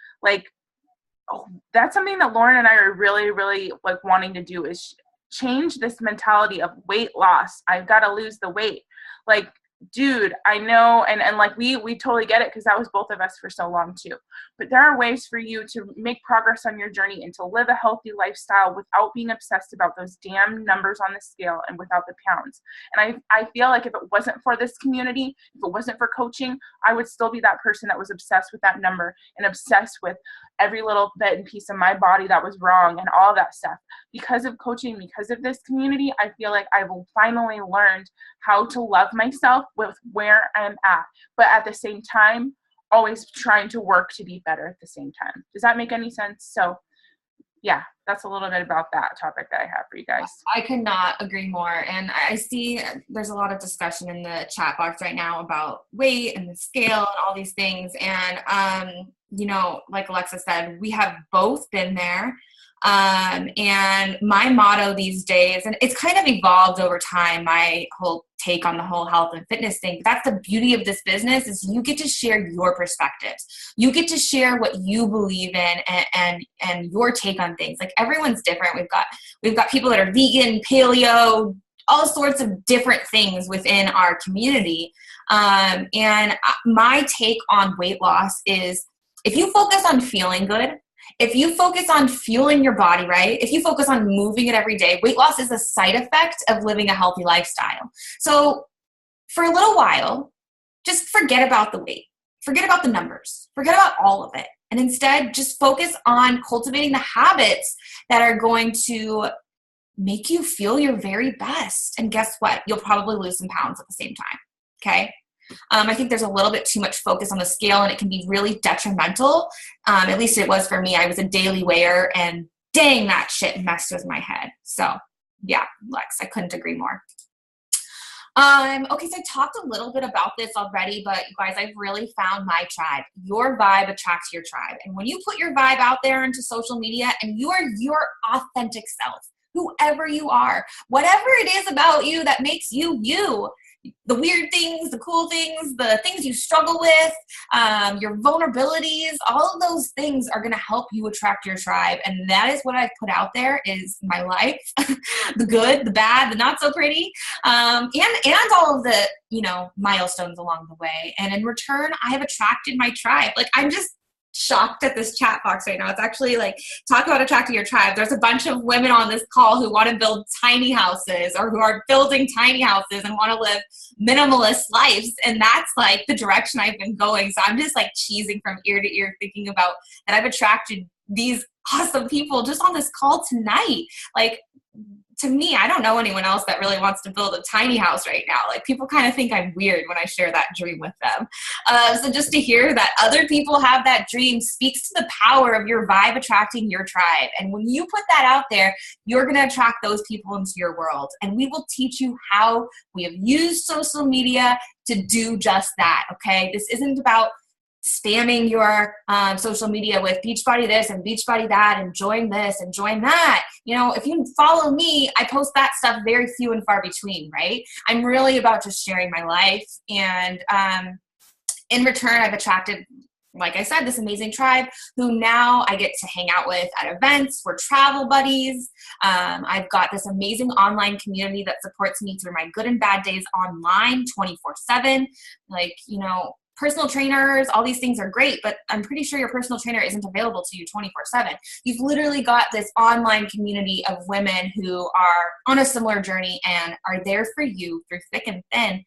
that's something that Lauren and I are really, really wanting to do, is change this mentality of weight loss. I've got to lose the weight. Dude, I know, and we totally get it because that was both of us for so long too. But there are ways for you to make progress on your journey and to live a healthy lifestyle without being obsessed about those damn numbers on the scale and without the pounds. And I feel like if it wasn't for this community, if it wasn't for coaching, I would still be that person that was obsessed with that number and obsessed with every little bit and piece of my body that was wrong and all that stuff. Because of coaching, because of this community, I feel like I've finally learned how to love myself with where I'm at, but at the same time, always trying to work to be better at the same time. Does that make any sense? So yeah, that's a little bit about that topic that I have for you guys. I could not agree more. And I see there's a lot of discussion in the chat box right now about weight and the scale and all these things. And, like Alexa said, we have both been there. And my motto these days, and it's kind of evolved over time, my whole take on the whole health and fitness thing, but that's the beauty of this business, is you get to share your perspectives. You get to share what you believe in and your take on things. Everyone's different. We've got people that are vegan, paleo, all sorts of different things within our community. And my take on weight loss is, if you focus on feeling good, if you focus on fueling your body right, if you focus on moving it every day, weight loss is a side effect of living a healthy lifestyle. So for a little while, just forget about the weight, forget about the numbers, forget about all of it. And instead just focus on cultivating the habits that are going to make you feel your very best. And guess what? You'll probably lose some pounds at the same time. Okay. I think there's a little bit too much focus on the scale, and it can be really detrimental. At least it was for me. I was a daily weigher, and dang, that shit messed with my head. So yeah, Lex, I couldn't agree more. Okay, so I talked a little bit about this already, but you guys, I've really found my tribe. Your vibe attracts your tribe. And when you put your vibe out there into social media and you are your authentic self, whoever you are, whatever it is about you that makes you you, the weird things, the cool things, the things you struggle with, your vulnerabilities, all of those things are going to help you attract your tribe. And that is what I've put out there is my life, the good, the bad, the not so pretty, and all of the, milestones along the way. And in return, I have attracted my tribe. Like, I'm just shocked at this chat box right now. It's actually like, talk about attracting your tribe. There's a bunch of women on this call who want to build tiny houses or who are building tiny houses and want to live minimalist lives. And that's like the direction I've been going. So I'm just like cheesing from ear to ear thinking about that I've attracted these awesome people just on this call tonight. Like, to me, I don't know anyone else that really wants to build a tiny house right now. Like, people kind of think I'm weird when I share that dream with them. So just to hear that other people have that dream speaks to the power of your vibe attracting your tribe. And when you put that out there, you're going to attract those people into your world. And we will teach you how we have used social media to do just that, okay? This isn't about spamming your social media with Beachbody this and Beachbody that and join this and join that. If you follow me, I post that stuff very few and far between, right? I'm really about just sharing my life. And in return, I've attracted, like I said, this amazing tribe who now I get to hang out with at events. We're travel buddies. I've got this amazing online community that supports me through my good and bad days online 24/7. Personal trainers, all these things are great, but I'm pretty sure your personal trainer isn't available to you 24/7. You've literally got this online community of women who are on a similar journey and are there for you through thick and thin.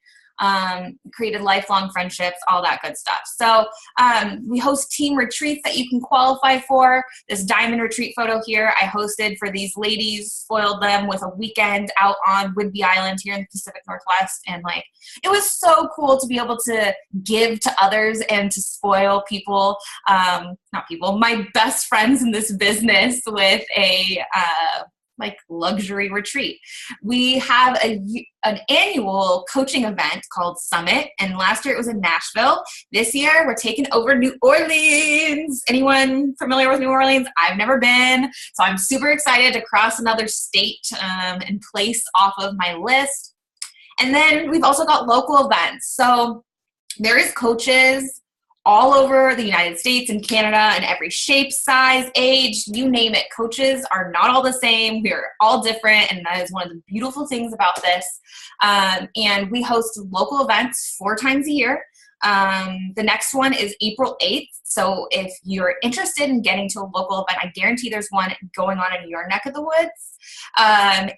Created lifelong friendships, all that good stuff. So we host team retreats that you can qualify for. This diamond retreat photo here, I hosted for these ladies, spoiled them with a weekend out on Whidbey Island here in the Pacific Northwest. And it was so cool to be able to give to others and to spoil people, my best friends in this business with a luxury retreat. We have an annual coaching event called Summit, and last year it was in Nashville. This year we're taking over New Orleans. Anyone familiar with New Orleans? I've never been, so I'm super excited to cross another state and place off of my list. And then we've also got local events. So there is coaches all over the United States and Canada in every shape, size, age, you name it. Coaches are not all the same. We're all different, and that is one of the beautiful things about this. And we host local events 4 times a year. The next one is April 8th. So if you're interested in getting to a local event, I guarantee there's one going on in your neck of the woods.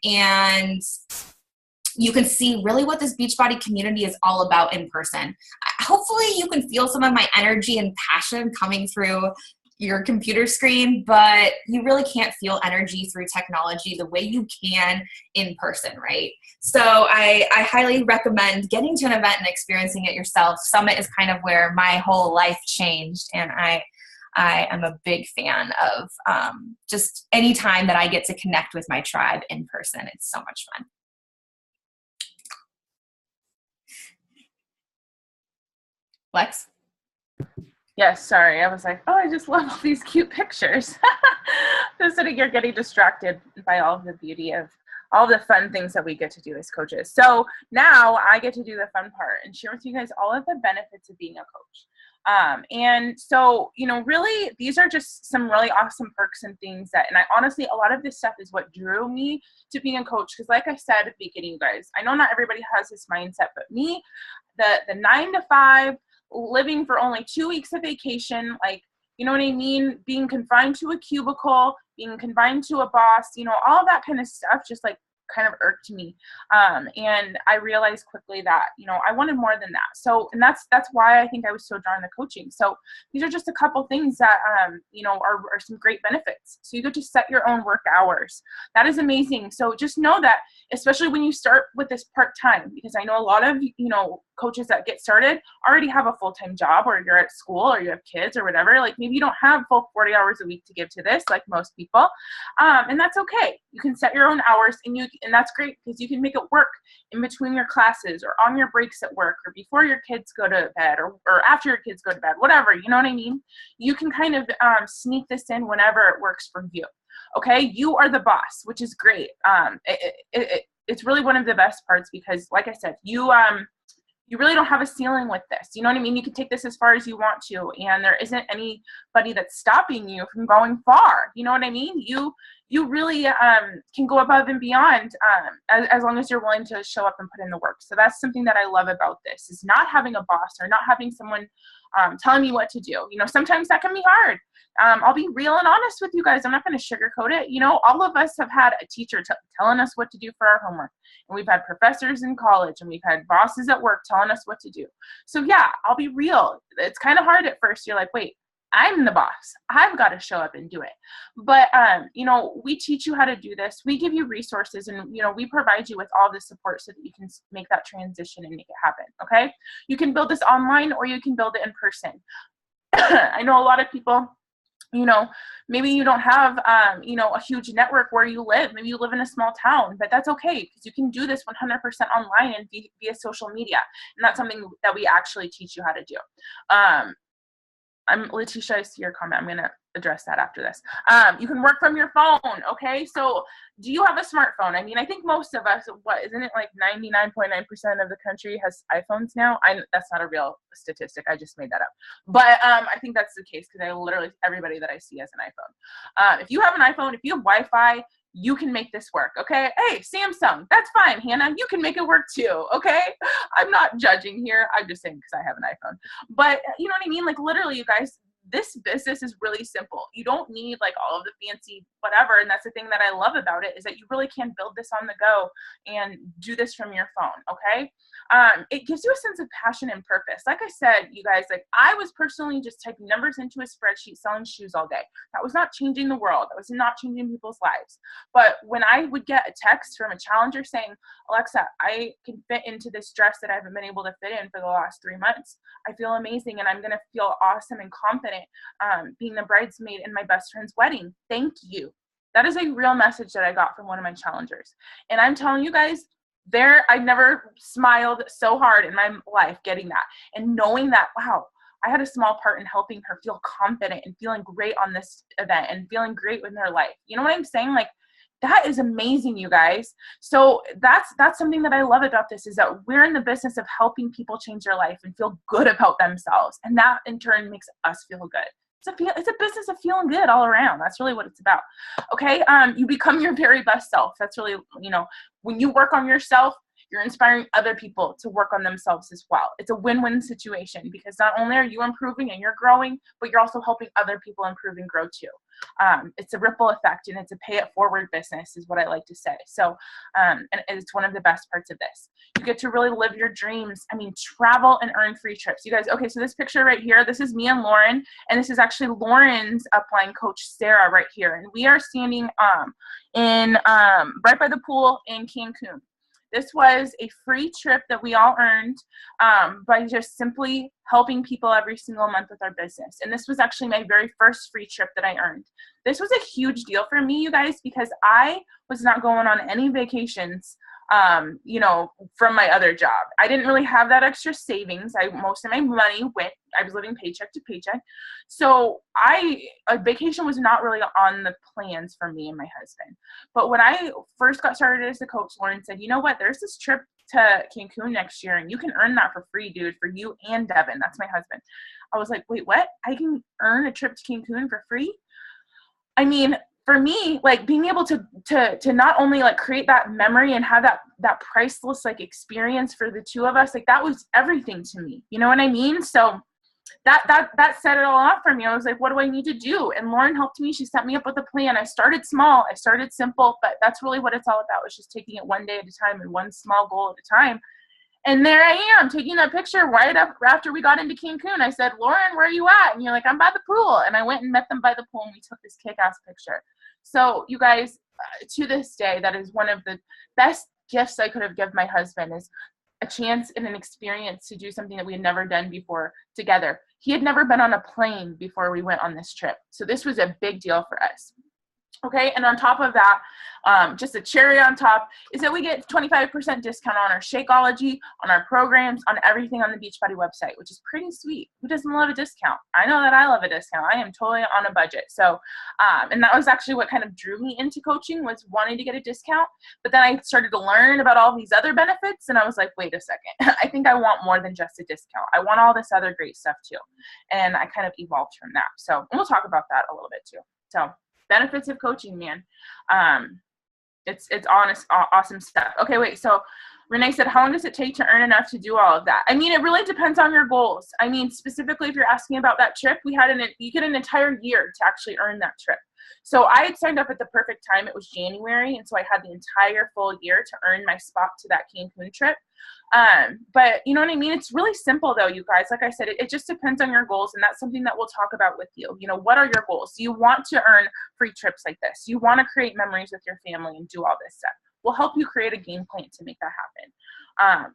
And you can see really what this Beachbody community is all about in person. Hopefully you can feel some of my energy and passion coming through your computer screen, but you really can't feel energy through technology the way you can in person, right? So I highly recommend getting to an event and experiencing it yourself. Summit is kind of where my whole life changed, and I am a big fan of just any time that I get to connect with my tribe in person. It's so much fun. Lex? Yes, sorry. I was like, I just love all these cute pictures. Just sitting here getting distracted by all of the beauty of all the fun things that we get to do as coaches. So now I get to do the fun part and share with you guys all of the benefits of being a coach. And so, really, these are just some really awesome perks and things and I honestly, a lot of this stuff is what drew me to being a coach. Because like I said at the beginning, you guys, I know not everybody has this mindset, but me, the 9 to 5, living for only 2 weeks of vacation, you know what I mean? Being confined to a cubicle, being confined to a boss, all of that kind of stuff just kind of irked me. And I realized quickly that, I wanted more than that. So, and that's why I think I was so drawn to coaching. So these are just a couple things that, are some great benefits. So you get to set your own work hours. That is amazing. So just know that, especially when you start with this part-time, because I know a lot of, coaches that get started already have a full-time job, or you're at school, or you have kids or whatever. Maybe you don't have full 40 hours a week to give to this, like most people. And that's okay. You can set your own hours, and that's great because you can make it work in between your classes or on your breaks at work or before your kids go to bed or after your kids go to bed, whatever, you know what I mean? You can kind of sneak this in whenever it works for you. Okay. You are the boss, which is great. it's really one of the best parts because, like I said, you really don't have a ceiling with this. You know what I mean? You can take this as far as you want to, and there isn't anybody that's stopping you from going far. You know what I mean? You really can go above and beyond as long as you're willing to show up and put in the work. So that's something that I love about this, is not having a boss or not having someone telling me what to do. You know, sometimes that can be hard. I'll be real and honest with you guys. I'm not going to sugarcoat it. You know, all of us have had a teacher telling us what to do for our homework. And we've had professors in college, and we've had bosses at work telling us what to do. So yeah, I'll be real. It's kind of hard at first. You're like, wait, I'm the boss. I've got to show up and do it. But, you know, we teach you how to do this. We give you resources, and, you know, we provide you with all the support so that you can make that transition and make it happen. Okay. You can build this online, or you can build it in person. I know a lot of people, you know, maybe you don't have, you know, a huge network where you live. Maybe you live in a small town, but that's okay, because you can do this 100% online and via social media. And that's something that we actually teach you how to do. Letitia, I see your comment. I'm going to address that after this. You can work from your phone. Okay. So do you have a smartphone? I mean, I think most of us, isn't it like 99.9% of the country has iPhones now? That's not a real statistic. I just made that up. But I think that's the case, because everybody that I see has an iPhone. If you have an iPhone, if you have Wi-Fi, you can make this work. Okay. Hey, Samsung, that's fine. Hannah, you can make it work too. Okay. I'm not judging here. I'm just saying because I have an iPhone. But you know what I mean? Like, literally, you guys, this business is really simple. You don't need like all of the fancy whatever. And that's the thing that I love about it, is that you really can build this on the go and do this from your phone. Okay. It gives you a sense of passion and purpose. Like I said, you guys, like, I was personally just typing numbers into a spreadsheet, selling shoes all day. That was not changing the world. That was not changing people's lives. But when I would get a text from a challenger saying, Alexa, I can fit into this dress that I haven't been able to fit in for the last 3 months. I feel amazing, and I'm going to feel awesome and confident being the bridesmaid in my best friend's wedding. Thank you. That is a real message that I got from one of my challengers. And I'm telling you guys, I've never smiled so hard in my life getting that, and knowing that, wow, I had a small part in helping her feel confident and feeling great on this event and feeling great in their life. You know what I'm saying? Like, that is amazing, you guys. So that's something that I love about this, is that we're in the business of helping people change their life and feel good about themselves. And that in turn makes us feel good. It's a business of feeling good all around. That's really what it's about. Okay. You become your very best self. That's really, you know, when you work on yourself, you're inspiring other people to work on themselves as well. It's a win-win situation, because not only are you improving and you're growing, but you're also helping other people improve and grow too. It's a ripple effect, and it's a pay it forward business, is what I like to say. So, and it's one of the best parts of this. You get to really live your dreams. I mean, travel and earn free trips. You guys, okay, so this picture right here, this is me and Lauren, and this is actually Lauren's upline coach, Sarah, right here. And we are standing in right by the pool in Cancun. This was a free trip that we all earned by just simply helping people every single month with our business. And this was actually my very first free trip that I earned. This was a huge deal for me, you guys, because I was not going on any vacations, you know, from my other job. I didn't really have that extra savings. Most of my money I was living paycheck to paycheck. So a vacation was not really on the plans for me and my husband. But when I first got started as a coach, Lauren said, you know what, there's this trip to Cancun next year, and you can earn that for free, dude, for you and Devin. That's my husband. I was like, wait, what? I can earn a trip to Cancun for free? I mean, for me, like, being able to not only like create that memory and have that priceless like experience for the two of us, like, that was everything to me. You know what I mean? So that set it all off for me. I was like, what do I need to do? And Lauren helped me. She set me up with a plan. I started small. I started simple, but that's really what it's all about. It's just taking it one day at a time and one small goal at a time. And there I am taking that picture right up after we got into Cancun. I said, Lauren, where are you at? And you're like, I'm by the pool. And I went and met them by the pool, and we took this kick-ass picture. So you guys, to this day, that is one of the best gifts I could have given my husband, is a chance and an experience to do something that we had never done before together. He had never been on a plane before we went on this trip. So this was a big deal for us. Okay, and on top of that, just a cherry on top is that we get 25% discount on our Shakeology, on our programs, on everything on the Beachbody website, which is pretty sweet. Who doesn't love a discount? I know that I love a discount. I am totally on a budget. So, and that was actually what kind of drew me into coaching, was wanting to get a discount. But then I started to learn about all these other benefits, and I was like, wait a second, I think I want more than just a discount. I want all this other great stuff too. And I kind of evolved from that. So, and we'll talk about that a little bit too. So, benefits of coaching, man. It's honest, awesome stuff. Okay, wait. So Renee said, how long does it take to earn enough to do all of that? I mean, it really depends on your goals. I mean, specifically, if you're asking about that trip, you get an entire year to actually earn that trip. So I had signed up at the perfect time. It was January. And so I had the entire full year to earn my spot to that Cancun trip. But you know what I mean? It's really simple though, you guys. Like I said, it just depends on your goals. And that's something that we'll talk about with you. You know, what are your goals? Do you want to earn free trips like this? You want to create memories with your family and do all this stuff? We'll help you create a game plan to make that happen.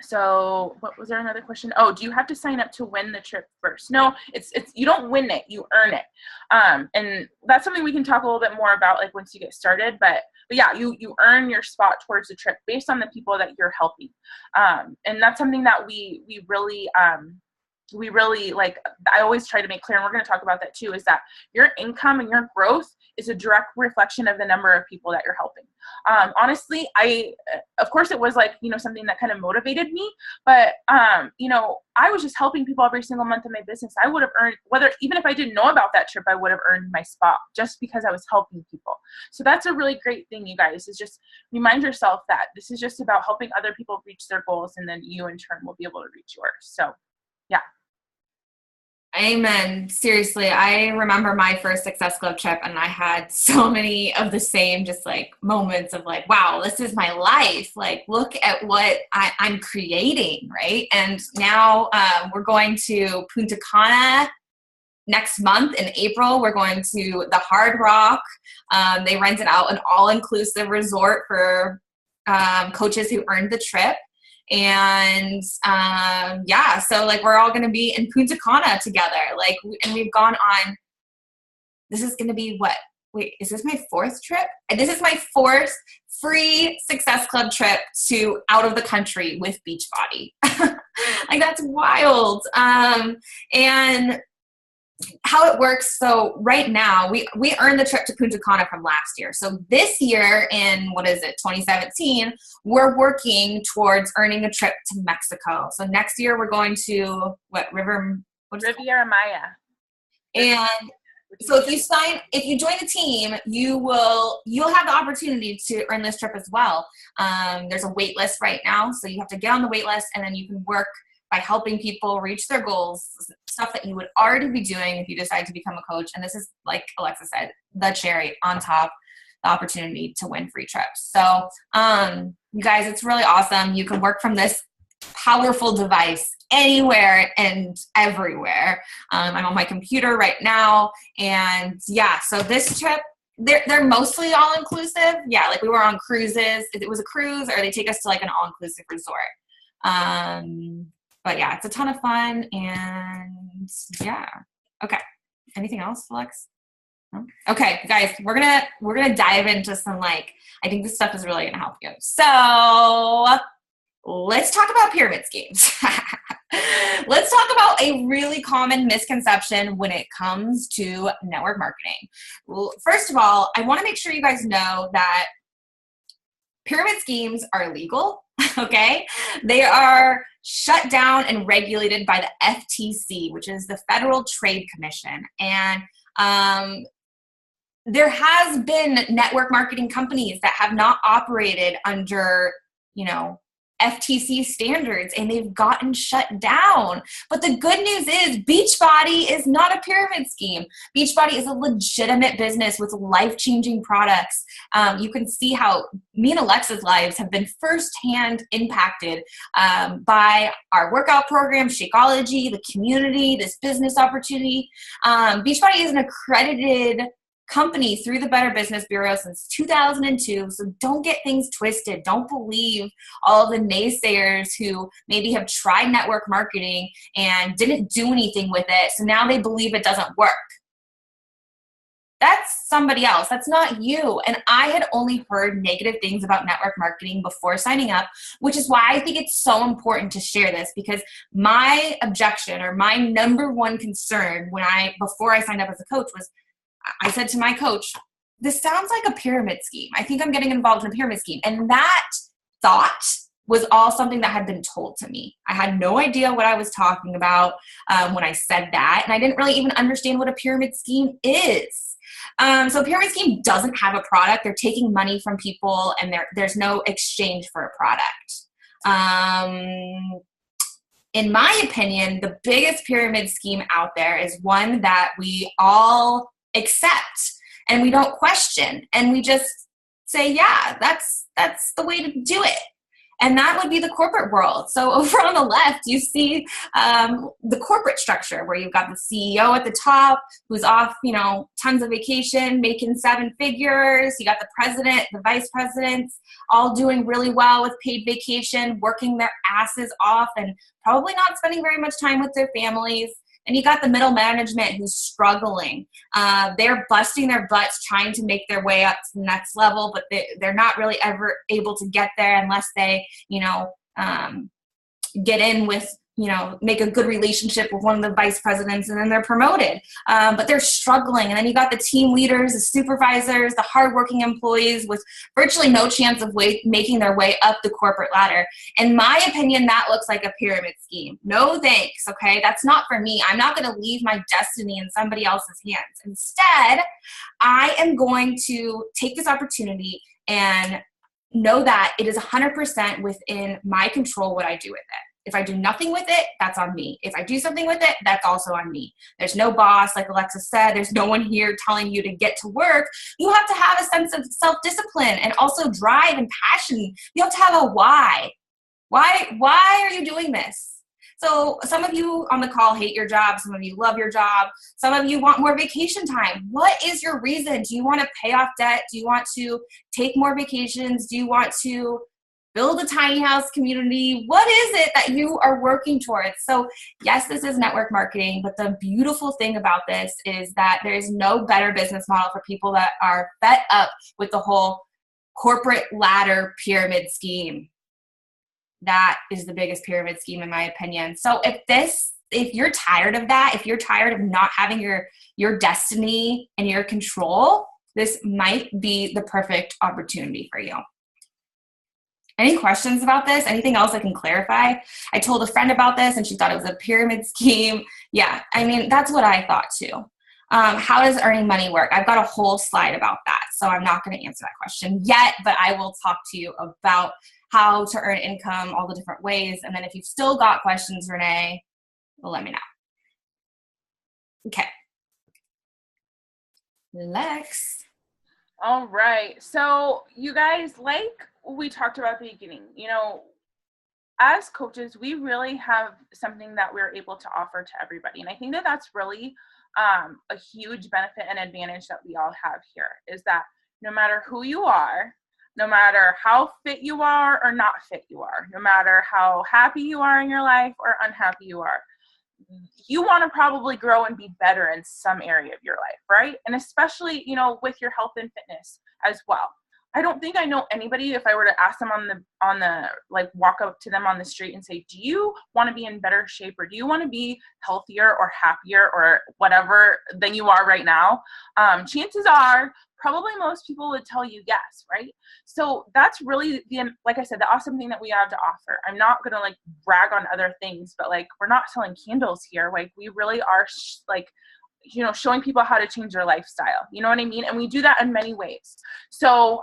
So what was there another question? Oh, do you have to sign up to win the trip first? No, it's you don't win it, you earn it. And that's something we can talk a little bit more about like once you get started, but yeah, you earn your spot towards the trip based on the people that you're helping. And that's something that we really like, I always try to make clear, and we're going to talk about that too, is that your income and your growth is a direct reflection of the number of people that you're helping. Honestly, of course it was like, you know, something that kind of motivated me, but, you know, I was just helping people every single month in my business. I would have earned, even if I didn't know about that trip, I would have earned my spot just because I was helping people. So that's a really great thing, you guys, is just remind yourself that this is just about helping other people reach their goals, and then you in turn will be able to reach yours. So yeah. Amen. Seriously, I remember my first Success Club trip, and I had so many of the same just like moments of like, wow, this is my life. Like, look at what I'm creating, right? And now we're going to Punta Cana next month in April. We're going to the Hard Rock. They rented out an all-inclusive resort for coaches who earned the trip. And yeah, so like we're all going to be in Punta Cana together. Like, and we've gone on, this is going to be what? Wait, is this my fourth trip? And this is my fourth free Success Club trip to out of the country with Beachbody. Like, that's wild. And how it works, so right now we earned the trip to Punta Cana from last year. So this year in 2017, we're working towards earning a trip to Mexico. So next year we're going to Riviera Maya. And so if you join the team, you'll have the opportunity to earn this trip as well. There's a wait list right now, so you have to get on the wait list, and then you can work by helping people reach their goals, stuff that you would already be doing if you decide to become a coach. And this is, like Alexa said, the cherry on top, the opportunity to win free trips. So you guys, it's really awesome. You can work from this powerful device anywhere and everywhere. I'm on my computer right now. And yeah, so this trip, they're mostly all-inclusive. Yeah, like we were on cruises. It was a cruise, or they take us to like an all-inclusive resort. But yeah, it's a ton of fun, and yeah. Okay. Anything else, Lex? No? Okay, guys, we're gonna dive into some, like, I think this stuff is really gonna help you. So let's talk about pyramid schemes. Let's talk about a really common misconception when it comes to network marketing. Well, first of all, I want to make sure you guys know that pyramid schemes are illegal. Okay, they are shut down and regulated by the FTC, which is the Federal Trade Commission. And there has been network marketing companies that have not operated under, FTC standards, and they've gotten shut down. But the good news is Beachbody is not a pyramid scheme. Beachbody is a legitimate business with life-changing products. You can see how me and Alexa's lives have been firsthand impacted by our workout program, Shakeology, the community, this business opportunity. Beachbody is an accredited company through the Better Business Bureau since 2002. So don't get things twisted. Don't believe all the naysayers who maybe have tried network marketing and didn't do anything with it. So now they believe it doesn't work. That's somebody else. That's not you. And I had only heard negative things about network marketing before signing up, which is why I think it's so important to share this, because my objection or my number one concern before I signed up as a coach was, I said to my coach, this sounds like a pyramid scheme. I think I'm getting involved in a pyramid scheme. And that thought was all something that had been told to me. I had no idea what I was talking about when I said that. And I didn't really even understand what a pyramid scheme is. So a pyramid scheme doesn't have a product. They're taking money from people, and there's no exchange for a product. In my opinion, the biggest pyramid scheme out there is one that we all accept and we don't question, and we just say, yeah, that's the way to do it. And that would be the corporate world. So over on the left, you see the corporate structure, where you've got the CEO at the top who's off, tons of vacation, making 7 figures. You got the president, the vice presidents, all doing really well with paid vacation, working their asses off and probably not spending very much time with their families. And you got the middle management who's struggling. They're busting their butts trying to make their way up to the next level, but they're not really ever able to get there unless they, get in with, make a good relationship with one of the vice presidents, and then they're promoted. But they're struggling. And then you got the team leaders, the supervisors, the hardworking employees with virtually no chance of making their way up the corporate ladder. In my opinion, that looks like a pyramid scheme. No thanks, okay? That's not for me. I'm not going to leave my destiny in somebody else's hands. Instead, I am going to take this opportunity and know that it is 100% within my control what I do with it. If I do nothing with it, that's on me. If I do something with it, that's also on me. There's no boss, like Alexa said. There's no one here telling you to get to work. You have to have a sense of self-discipline and also drive and passion. You have to have a why. Why are you doing this? So some of you on the call hate your job. Some of you love your job. Some of you want more vacation time. What is your reason? Do you want to pay off debt? Do you want to take more vacations? Do you want to build a tiny house community? What is it that you are working towards? So yes, this is network marketing, but the beautiful thing about this is that there is no better business model for people that are fed up with the whole corporate ladder pyramid scheme. That is the biggest pyramid scheme in my opinion. So if you're tired of that, if you're tired of not having your destiny and your control, this might be the perfect opportunity for you. Any questions about this? Anything else I can clarify? I told a friend about this and she thought it was a pyramid scheme. Yeah, I mean, that's what I thought too. How does earning money work? I've got a whole slide about that, so I'm not going to answer that question yet, but I will talk to you about how to earn income, all the different ways. And then if you've still got questions, Renee, let me know. Okay. Lex. All right. So you guys, like we talked about at the beginning, as coaches, we really have something that we're able to offer to everybody. And I think that that's really a huge benefit and advantage that we all have here, is that no matter who you are, no matter how fit you are or not fit you are, no matter how happy you are in your life or unhappy you are, you want to probably grow and be better in some area of your life, right? And especially, with your health and fitness as well. I don't think I know anybody, if I were to ask them on the walk up to them on the street and say, do you want to be in better shape, or do you want to be healthier or happier or whatever than you are right now? Chances are probably most people would tell you yes, right? So that's really like I said, the awesome thing that we have to offer. I'm not going to brag on other things, but we're not selling candles here. We really are showing people how to change their lifestyle. You know what I mean? And we do that in many ways. So,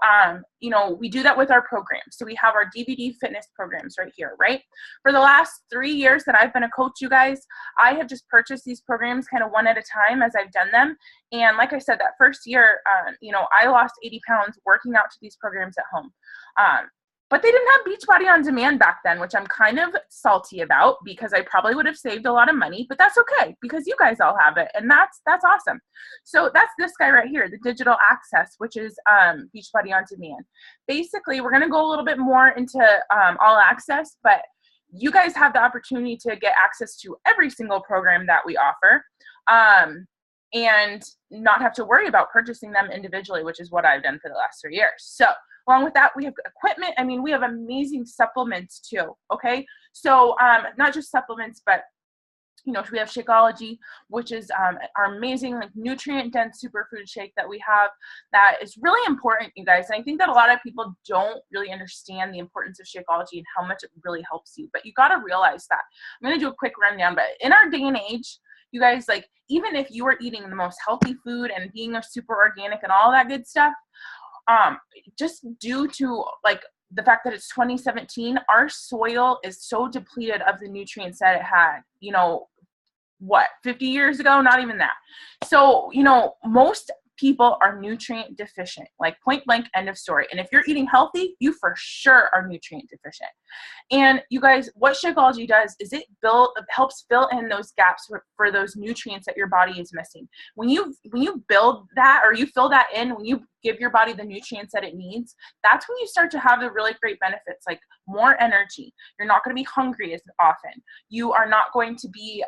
we do that with our programs. So we have our DVD fitness programs right here, right? For the last 3 years that I've been a coach, you guys, I have just purchased these programs kind of one at a time as I've done them. And like I said, that first year, I lost 80 pounds working out to these programs at home. But they didn't have Beachbody on demand back then, which I'm kind of salty about, because I probably would have saved a lot of money, but that's okay because you guys all have it. And that's awesome. So that's this guy right here, the digital access, which is Beachbody on demand. Basically, we're going to go a little bit more into all access, but you guys have the opportunity to get access to every single program that we offer. and not have to worry about purchasing them individually, which is what I've done for the last 3 years. So along with that, we have equipment. I mean, we have amazing supplements too. Okay. So not just supplements, but we have Shakeology, which is our amazing, like, nutrient-dense superfood shake that we have that is really important, you guys. And I think that a lot of people don't really understand the importance of Shakeology and how much it really helps you. But you got to realize that. I'm going to do a quick rundown. But in our day and age, you guys, like, even if you are eating the most healthy food and being a super organic and all that good stuff, just due to, like, the fact that it's 2017, our soil is so depleted of the nutrients that it had, 50 years ago? Not even that. So, most people are nutrient deficient, like, point blank, end of story. And if you're eating healthy, you for sure are nutrient deficient. And you guys, what Shakeology does is it helps fill in those gaps for those nutrients that your body is missing. When you build that, or you fill that in, when you give your body the nutrients that it needs, that's when you start to have the really great benefits, like more energy. You're not going to be hungry as often. You are not going to be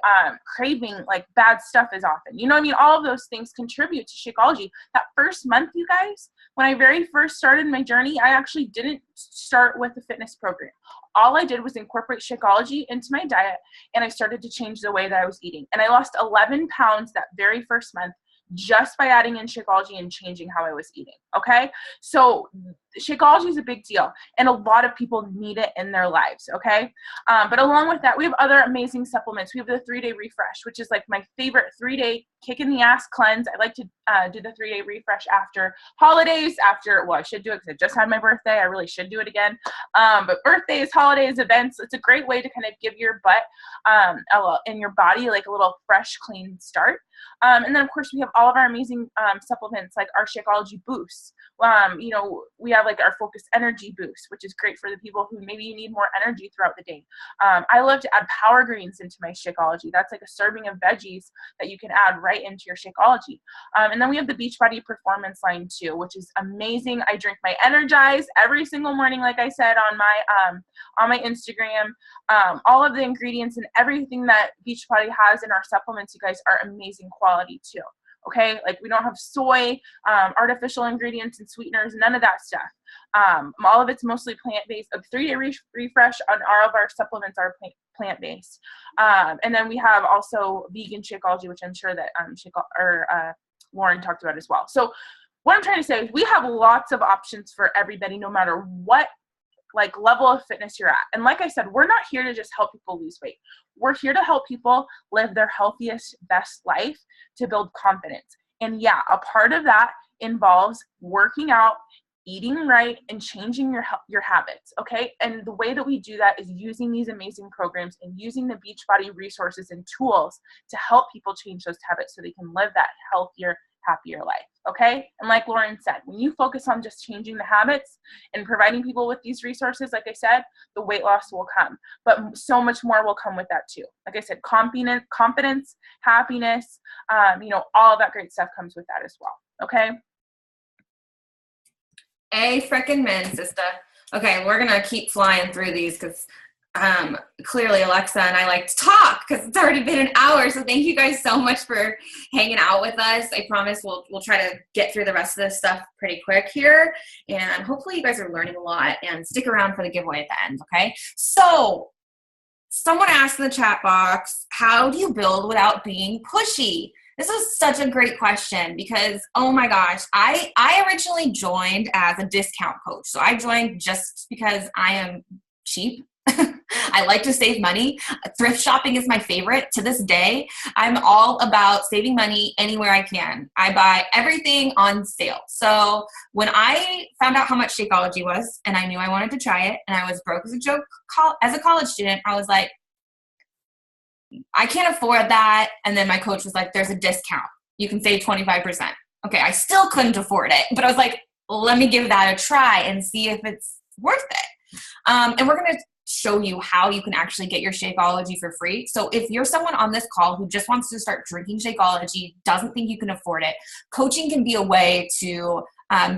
craving, like, bad stuff as often. You know what I mean? All of those things contribute to Shakeology. That first month, you guys, when I very first started my journey, I actually didn't start with a fitness program. All I did was incorporate Shakeology into my diet, and I started to change the way that I was eating. And I lost 11 pounds that very first month just by adding in Shakeology and changing how I was eating. Okay. So Shakeology is a big deal, and a lot of people need it in their lives. Okay. But along with that, we have other amazing supplements. We have the 3-day refresh, which is like my favorite 3-day kick in the ass cleanse. I like to do the 3-day refresh after holidays, I should do it because I just had my birthday. I really should do it again. But birthdays, holidays, events, it's a great way to kind of give your butt and your body like a little fresh, clean start. And then of course we have all of our amazing supplements, like our Shakeology boosts. We have like our Focus Energy boost, which is great for the people who maybe you need more energy throughout the day. I love to add power greens into my Shakeology. That's like a serving of veggies that you can add right into your Shakeology. And then we have the Beachbody Performance line too, which is amazing. I drink my Energize every single morning, like I said on my Instagram. All of the ingredients and everything that Beachbody has in our supplements, you guys, are amazing quality too. Okay, like we don't have soy, artificial ingredients and sweeteners, none of that stuff. All of it's mostly plant-based. A 3-day refresh on all of our supplements are plant-based. And then we have also vegan Shakeology, which I'm sure that Lauren talked about as well. So what I'm trying to say is we have lots of options for everybody, no matter what like level of fitness you're at. And like I said, we're not here to just help people lose weight. We're here to help people live their healthiest, best life, to build confidence. And yeah, a part of that involves working out, eating right, and changing your habits. Okay. And the way that we do that is using these amazing programs and using the Beachbody resources and tools to help people change those habits so they can live that healthier, happier life. Okay. And like Lauren said, when you focus on just changing the habits and providing people with these resources, like I said, the weight loss will come, but so much more will come with that too. Like I said, confidence, happiness, all of that great stuff comes with that as well. Okay. Frickin' min, sister. Okay, we're gonna keep flying through these because clearly Alexa and I like to talk because it's already been an hour. So thank you guys so much for hanging out with us. I promise we'll try to get through the rest of this stuff pretty quick here, and hopefully you guys are learning a lot, and stick around for the giveaway at the end. Okay, so someone asked in the chat box, how do you build without being pushy? This is such a great question because, oh my gosh, I originally joined as a discount coach. So I joined just because I am cheap. I like to save money. Thrift shopping is my favorite to this day. I'm all about saving money anywhere I can. I buy everything on sale. So when I found out how much Shakeology was and I knew I wanted to try it and I was broke as a joke as a college student, I was like, I can't afford that. And then my coach was like, there's a discount. You can save 25%. Okay, I still couldn't afford it, but I was like, let me give that a try and see if it's worth it. And we're going to show you how you can actually get your Shakeology for free. So if you're someone on this call who just wants to start drinking Shakeology, doesn't think you can afford it, coaching can be a way to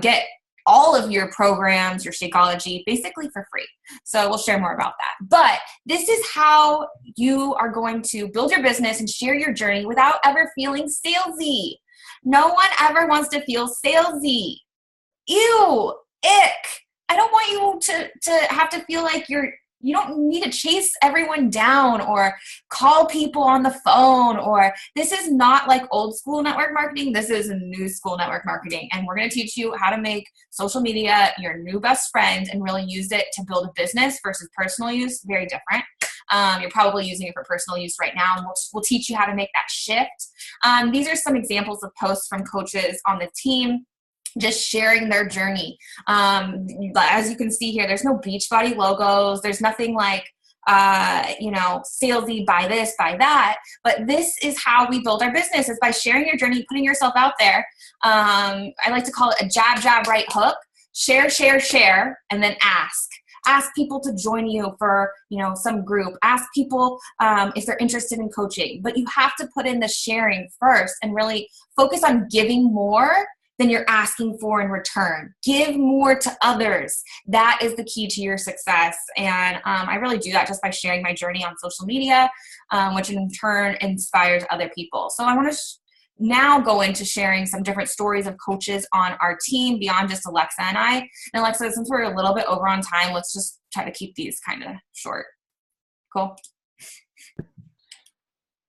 get all of your programs, your Shakeology, basically for free. So we'll share more about that. But this is how you are going to build your business and share your journey without ever feeling salesy. No one ever wants to feel salesy. Ew, ick. I don't want you to have to feel like you don't need to chase everyone down or call people on the phone, or this is not like old school network marketing. This is new school network marketing. And we're going to teach you how to make social media your new best friend and really use it to build a business versus personal use. Very different. You're probably using it for personal use right now, and we'll teach you how to make that shift. These are some examples of posts from coaches on the team, just sharing their journey. As you can see here, there's no Beachbody logos. There's nothing like, salesy, buy this, buy that. But this is how we build our business, is by sharing your journey, putting yourself out there. I like to call it a jab, jab, right hook. Share, share, share, and then ask. Ask people to join you for, some group. Ask people if they're interested in coaching. But you have to put in the sharing first and really focus on giving more than you're asking for in return. Give more to others. That is the key to your success. And I really do that just by sharing my journey on social media, which in turn inspires other people. So I want to now go into sharing some different stories of coaches on our team beyond just Alexa and I. And Alexa, since we're a little bit over on time, let's just try to keep these kind of short. Cool.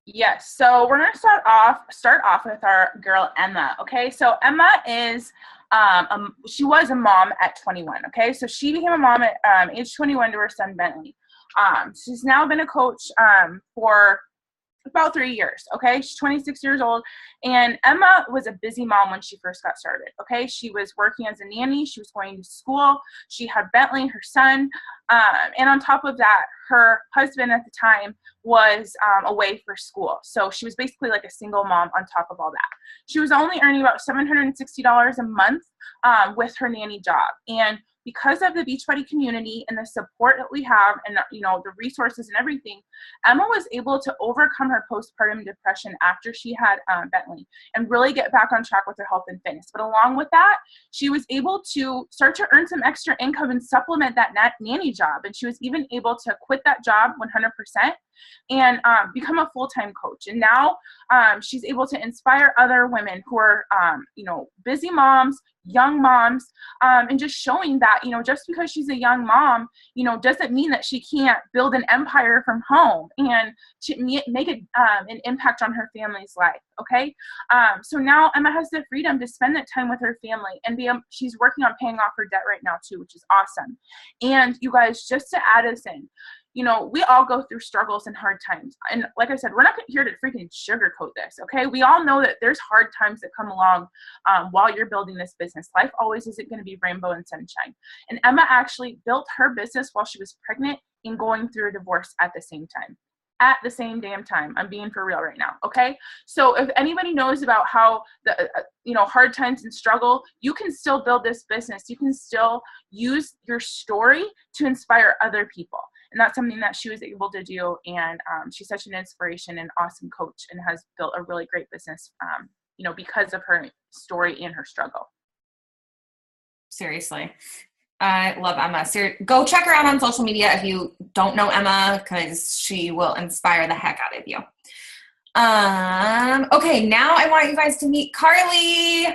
Yes, so we're going to start off with our girl Emma. Okay, so Emma is she was a mom at 21. Okay, so she became a mom at age 21 to her son Bentley. She's now been a coach for about 3 years. Okay, she's 26 years old, and Emma was a busy mom when she first got started. Okay, she was working as a nanny, she was going to school, she had Bentley, her son, and on top of that, her husband at the time was away for school. So she was basically like a single mom on top of all that. She was only earning about $760 a month with her nanny job. And because of the Beachbody community and the support that we have and, the resources and everything, Emma was able to overcome her postpartum depression after she had Bentley and really get back on track with her health and fitness. But along with that, she was able to start to earn some extra income and supplement that nanny job. And she was even able to quit that job 100% and become a full-time coach. And now she's able to inspire other women who are, busy moms, young moms, and just showing that, just because she's a young mom, doesn't mean that she can't build an empire from home and make an impact on her family's life. Okay. So now Emma has the freedom to spend that time with her family, and she's working on paying off her debt right now too, which is awesome. And you guys, just to add us in, we all go through struggles and hard times. And like I said, we're not here to freaking sugarcoat this, okay? We all know that there's hard times that come along while you're building this business. Life always isn't going to be rainbow and sunshine. And Emma actually built her business while she was pregnant and going through a divorce at the same time. At the same damn time. I'm being for real right now, okay? So if anybody knows about how the hard times and struggle, you can still build this business. You can still use your story to inspire other people. And that's something that she was able to do. And she's such an inspiration and awesome coach, and has built a really great business, because of her story and her struggle. Seriously. I love Emma. So go check her out on social media if you don't know Emma, because she will inspire the heck out of you. Okay, now I want you guys to meet Carly.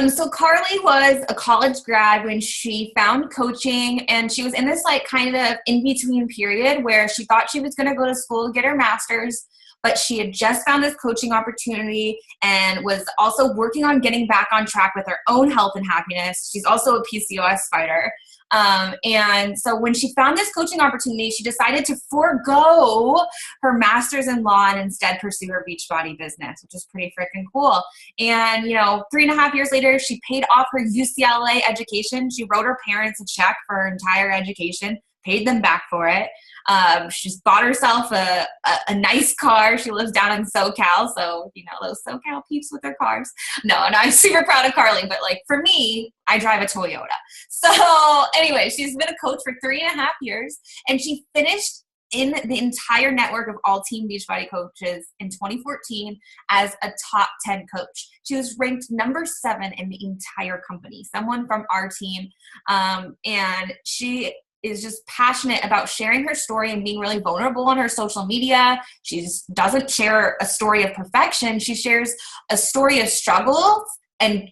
So Carly was a college grad when she found coaching, and she was in this kind of in-between period where she thought she was going to go to school to get her master's, but she had just found this coaching opportunity and was also working on getting back on track with her own health and happiness. She's also a PCOS fighter. And so when she found this coaching opportunity, she decided to forego her master's in law and instead pursue her Beachbody business, which is pretty freaking cool. And, 3.5 years later, she paid off her UCLA education. She wrote her parents a check for her entire education, paid them back for it. She's bought herself a nice car. She lives down in SoCal, so those SoCal peeps with their cars. No, and I'm super proud of Carly, but for me, I drive a Toyota. So anyway, she's been a coach for 3.5 years, and she finished in the entire network of all Team Beachbody coaches in 2014 as a top 10 coach. She was ranked number 7 in the entire company, someone from our team. And she is just passionate about sharing her story and being really vulnerable on her social media. She just doesn't share a story of perfection. She shares a story of struggles and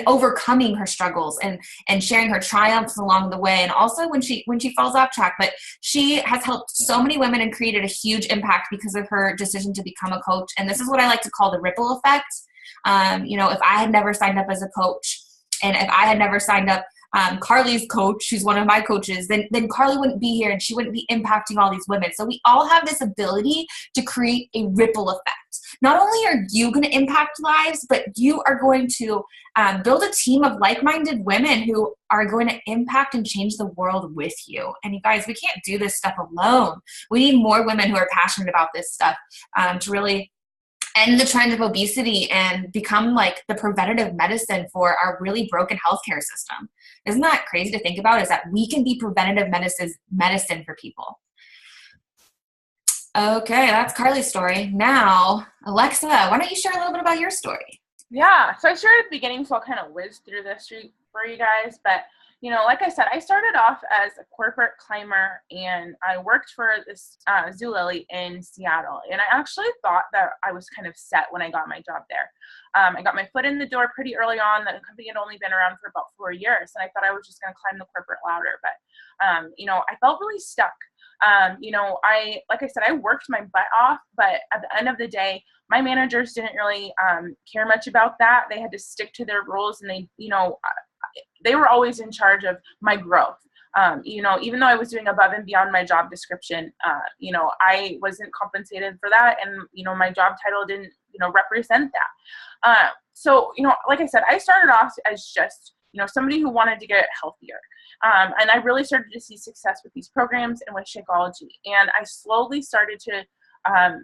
overcoming her struggles and sharing her triumphs along the way. And also when she falls off track, but she has helped so many women and created a huge impact because of her decision to become a coach. And this is what I like to call the ripple effect. If I had never signed up as a coach, and if I had never signed up Carly's coach, who's one of my coaches, then Carly wouldn't be here and she wouldn't be impacting all these women. So we all have this ability to create a ripple effect. Not only are you going to impact lives, but you are going to build a team of like-minded women who are going to impact and change the world with you. And you guys, we can't do this stuff alone. We need more women who are passionate about this stuff to really end the trend of obesity and become like the preventative medicine for our really broken healthcare system. Isn't that crazy to think about? Is that we can be preventative medicine for people. Okay, that's Carly's story. Now, Alexa, why don't you share a little bit about your story? Yeah, so I started at the beginning, so I'll kind of whiz through this for you guys. But, like I said, I started off as a corporate climber, and I worked for this Zulily in Seattle. And I actually thought that I was kind of set when I got my job there. I got my foot in the door pretty early on. The company had only been around for about 4 years, and I thought I was just going to climb the corporate ladder. But, I felt really stuck. Like I said, I worked my butt off, but at the end of the day, my managers didn't really care much about that. They had to stick to their rules, and they were always in charge of my growth. Even though I was doing above and beyond my job description, I wasn't compensated for that. And, my job title didn't, represent that. So, like I said, I started off as just, somebody who wanted to get healthier. And I really started to see success with these programs and with Shakeology. And I slowly started to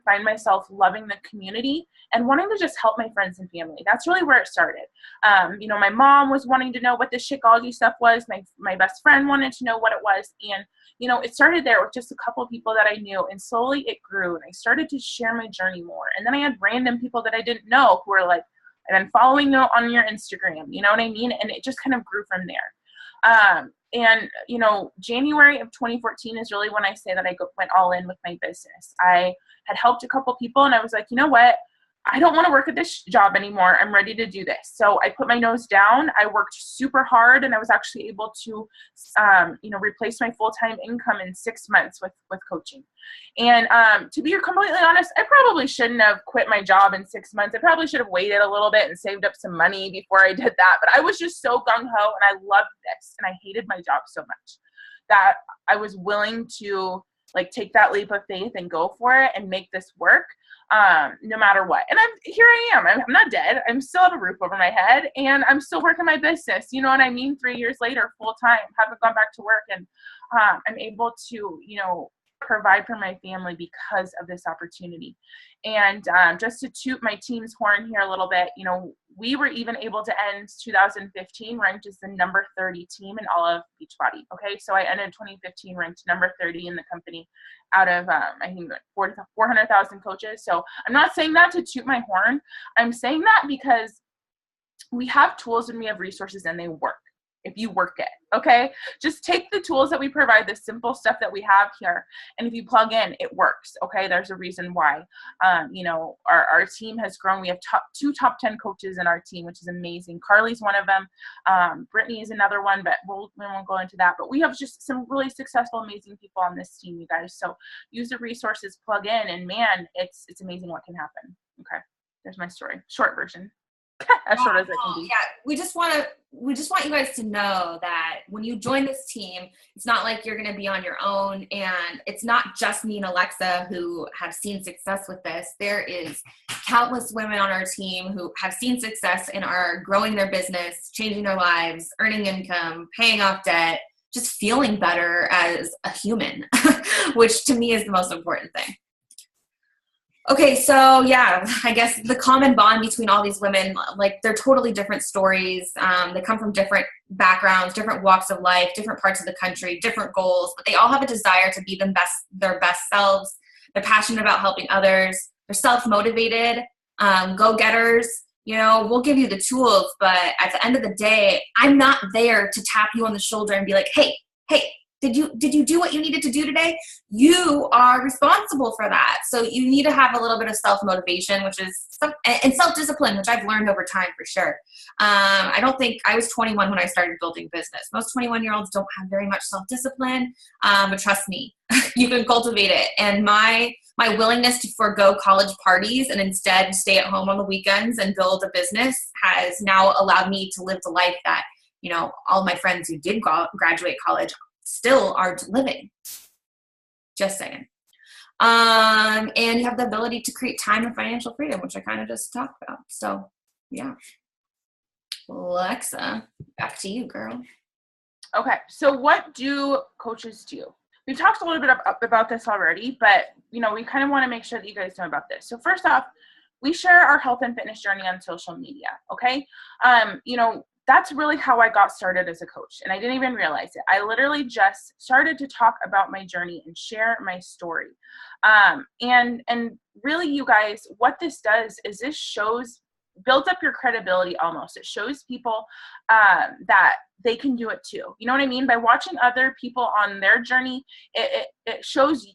find myself loving the community and wanting to just help my friends and family. That's really where it started. My mom was wanting to know what the Shakeology stuff was. My best friend wanted to know what it was. And, it started there with just a couple of people that I knew, and slowly it grew, and I started to share my journey more. And then I had random people that I didn't know who were like, I've been following you on your Instagram, you know what I mean? And it just kind of grew from there. January of 2014 is really when I say that I went all in with my business. I had helped a couple people, and I was like, you know what? I don't want to work at this job anymore. I'm ready to do this. So I put my nose down. I worked super hard, and I was actually able to, replace my full-time income in 6 months with coaching. And to be completely honest, I probably shouldn't have quit my job in 6 months. I probably should have waited a little bit and saved up some money before I did that. But I was just so gung-ho, and I loved this, and I hated my job so much that I was willing to take that leap of faith and go for it and make this work, no matter what. And here I am. I'm not dead. I'm still have a roof over my head, and I'm still working my business. You know what I mean? 3 years later, full time, haven't gone back to work, and I'm able to, provide for my family because of this opportunity. And just to toot my team's horn here a little bit, we were even able to end 2015 ranked as the number 30 team in all of Beachbody. Okay, so I ended 2015 ranked number 30 in the company out of I think 400,000 coaches. So I'm not saying that to toot my horn. I'm saying that because we have tools and we have resources, and they work if you work it. Okay, just take the tools that we provide, the simple stuff that we have here, and if you plug in, it works. Okay, there's a reason why. Our team has grown. We have two top 10 coaches in our team, which is amazing. Carly's one of them. Brittany is another one, but we won't go into that. But we have just some really successful, amazing people on this team, you guys. So use the resources, plug in, and man, it's amazing what can happen. Okay, there's my story, short version. As short as it can be. Yeah, we just want you guys to know that when you join this team, it's not like you're going to be on your own, and it's not just me and Alexa who have seen success with this. There is countless women on our team who have seen success and are growing their business, changing their lives, earning income, paying off debt, just feeling better as a human, which to me is the most important thing. Okay, so yeah, I guess the common bond between all these women, they're totally different stories. They come from different backgrounds, different walks of life, different parts of the country, different goals, but they all have a desire to be their best selves. They're passionate about helping others. They're self-motivated, go-getters. We'll give you the tools, but at the end of the day, I'm not there to tap you on the shoulder and be like, hey, did you do what you needed to do today? You are responsible for that. So you need to have a little bit of self-motivation, and self-discipline, which I've learned over time for sure. I don't think I was 21 when I started building business. Most 21-year-olds don't have very much self-discipline, but trust me, you can cultivate it. And my willingness to forego college parties and instead stay at home on the weekends and build a business has now allowed me to live the life that, all my friends who did graduate college still are living. Just saying. And you have the ability to create time and financial freedom, which I kind of just talked about. So, yeah. Alexa, back to you, girl. Okay, so what do coaches do? We've talked a little bit about this already, but, we kind of want to make sure that you guys know about this. So first off, we share our health and fitness journey on social media, okay? That's really how I got started as a coach, and I didn't even realize it. I literally just started to talk about my journey and share my story. And really, you guys, what this does is builds up your credibility almost. It shows people that they can do it too. You know what I mean? By watching other people on their journey, it shows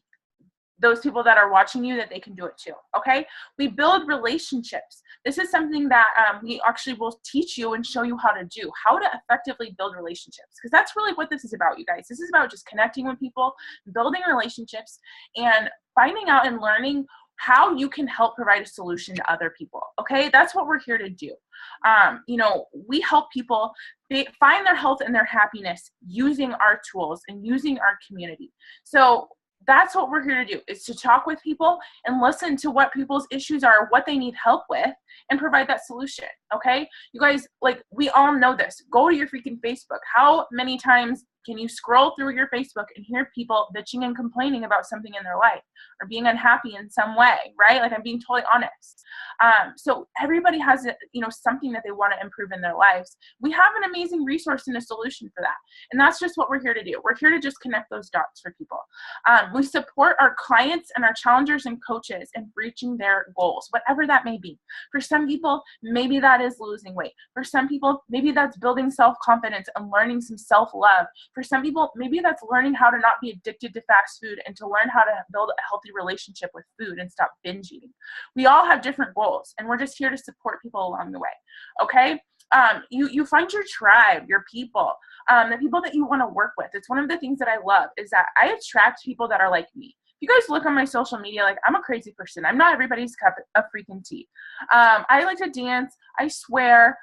those people that are watching you that they can do it too, okay? We build relationships. This is something that we actually will teach you and show you how to do, how to effectively build relationships, because that's really what this is about, you guys. This is about just connecting with people, building relationships, and finding out and learning how you can help provide a solution to other people, okay? That's what we're here to do. We help people find their health and their happiness using our tools and using our community. So that's what we're here to do, is to talk with people and listen to what people's issues are, what they need help with, and provide that solution, okay? You guys, we all know this. Go to your freaking Facebook. How many times can you scroll through your Facebook and hear people bitching and complaining about something in their life or being unhappy in some way, right? I'm being totally honest. So everybody has, something that they want to improve in their lives. We have an amazing resource and a solution for that. And that's just what we're here to do. We're here to just connect those dots for people. We support our clients and our challengers and coaches in reaching their goals, whatever that may be. For some people, maybe that is losing weight. For some people, maybe that's building self-confidence and learning some self-love. For some people, maybe that's learning how to not be addicted to fast food and to learn how to build a healthy relationship with food and stop binge eating. We all have different goals, and we're just here to support people along the way, okay? You find your tribe, your people, the people that you want to work with. It's one of the things that I love is that I attract people that are like me. If you guys look on my social media, I'm a crazy person. I'm not everybody's cup of freaking tea. I like to dance. I swear.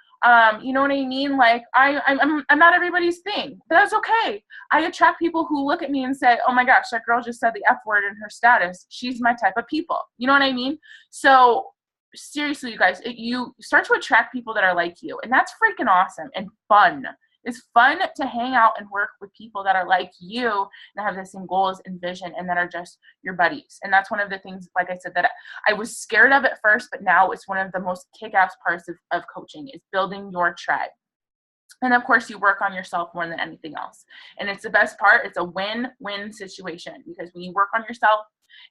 You know what I mean? I'm not everybody's thing, but that's okay. I attract people who look at me and say, oh my gosh, that girl just said the F word in her status. She's my type of people. You know what I mean? So seriously, you guys, you start to attract people that are like you, and that's freaking awesome and fun. It's fun to hang out and work with people that are like you and have the same goals and vision and that are just your buddies. And that's one of the things, like I said, that I was scared of at first, but now it's one of the most kick-ass parts of coaching is building your tribe. And of course, you work on yourself more than anything else. And it's the best part. It's a win-win situation, because when you work on yourself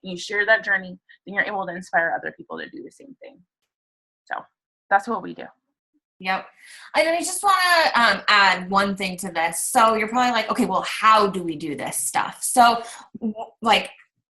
and you share that journey, then you're able to inspire other people to do the same thing. So that's what we do. Yep. And I just want to add one thing to this. So you're probably like, okay, well, how do we do this stuff? So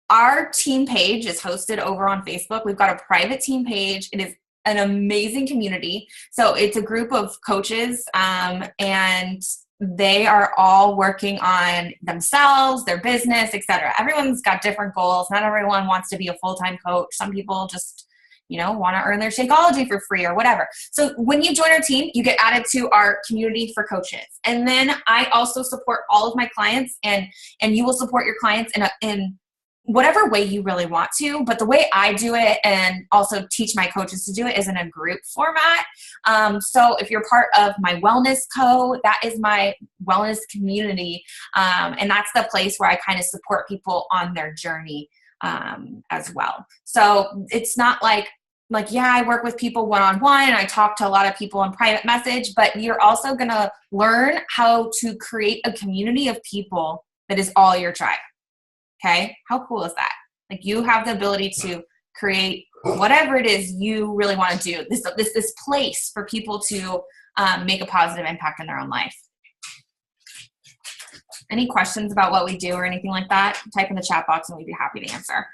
our team page is hosted over on Facebook. We've got a private team page. It is an amazing community. So it's a group of coaches, and they are all working on themselves, their business, etc. Everyone's got different goals. Not everyone wants to be a full-time coach. Some people just want to earn their Shakeology for free or whatever. So when you join our team, you get added to our community for coaches. And then I also support all of my clients, and you will support your clients in whatever way you really want to. But the way I do it and also teach my coaches to do it is in a group format. So if you're part of my wellness that is my wellness community. And that's the place where I kind of support people on their journey as well. So it's not like like, yeah, I work with people one-on-one and I talk to a lot of people in private message, but you're also going to learn how to create a community of people that is all your tribe. Okay. How cool is that? Like, you have the ability to create whatever it is you really want to do. This place for people to make a positive impact in their own life. Any questions about what we do or anything like that? Type in the chat box and we'd be happy to answer.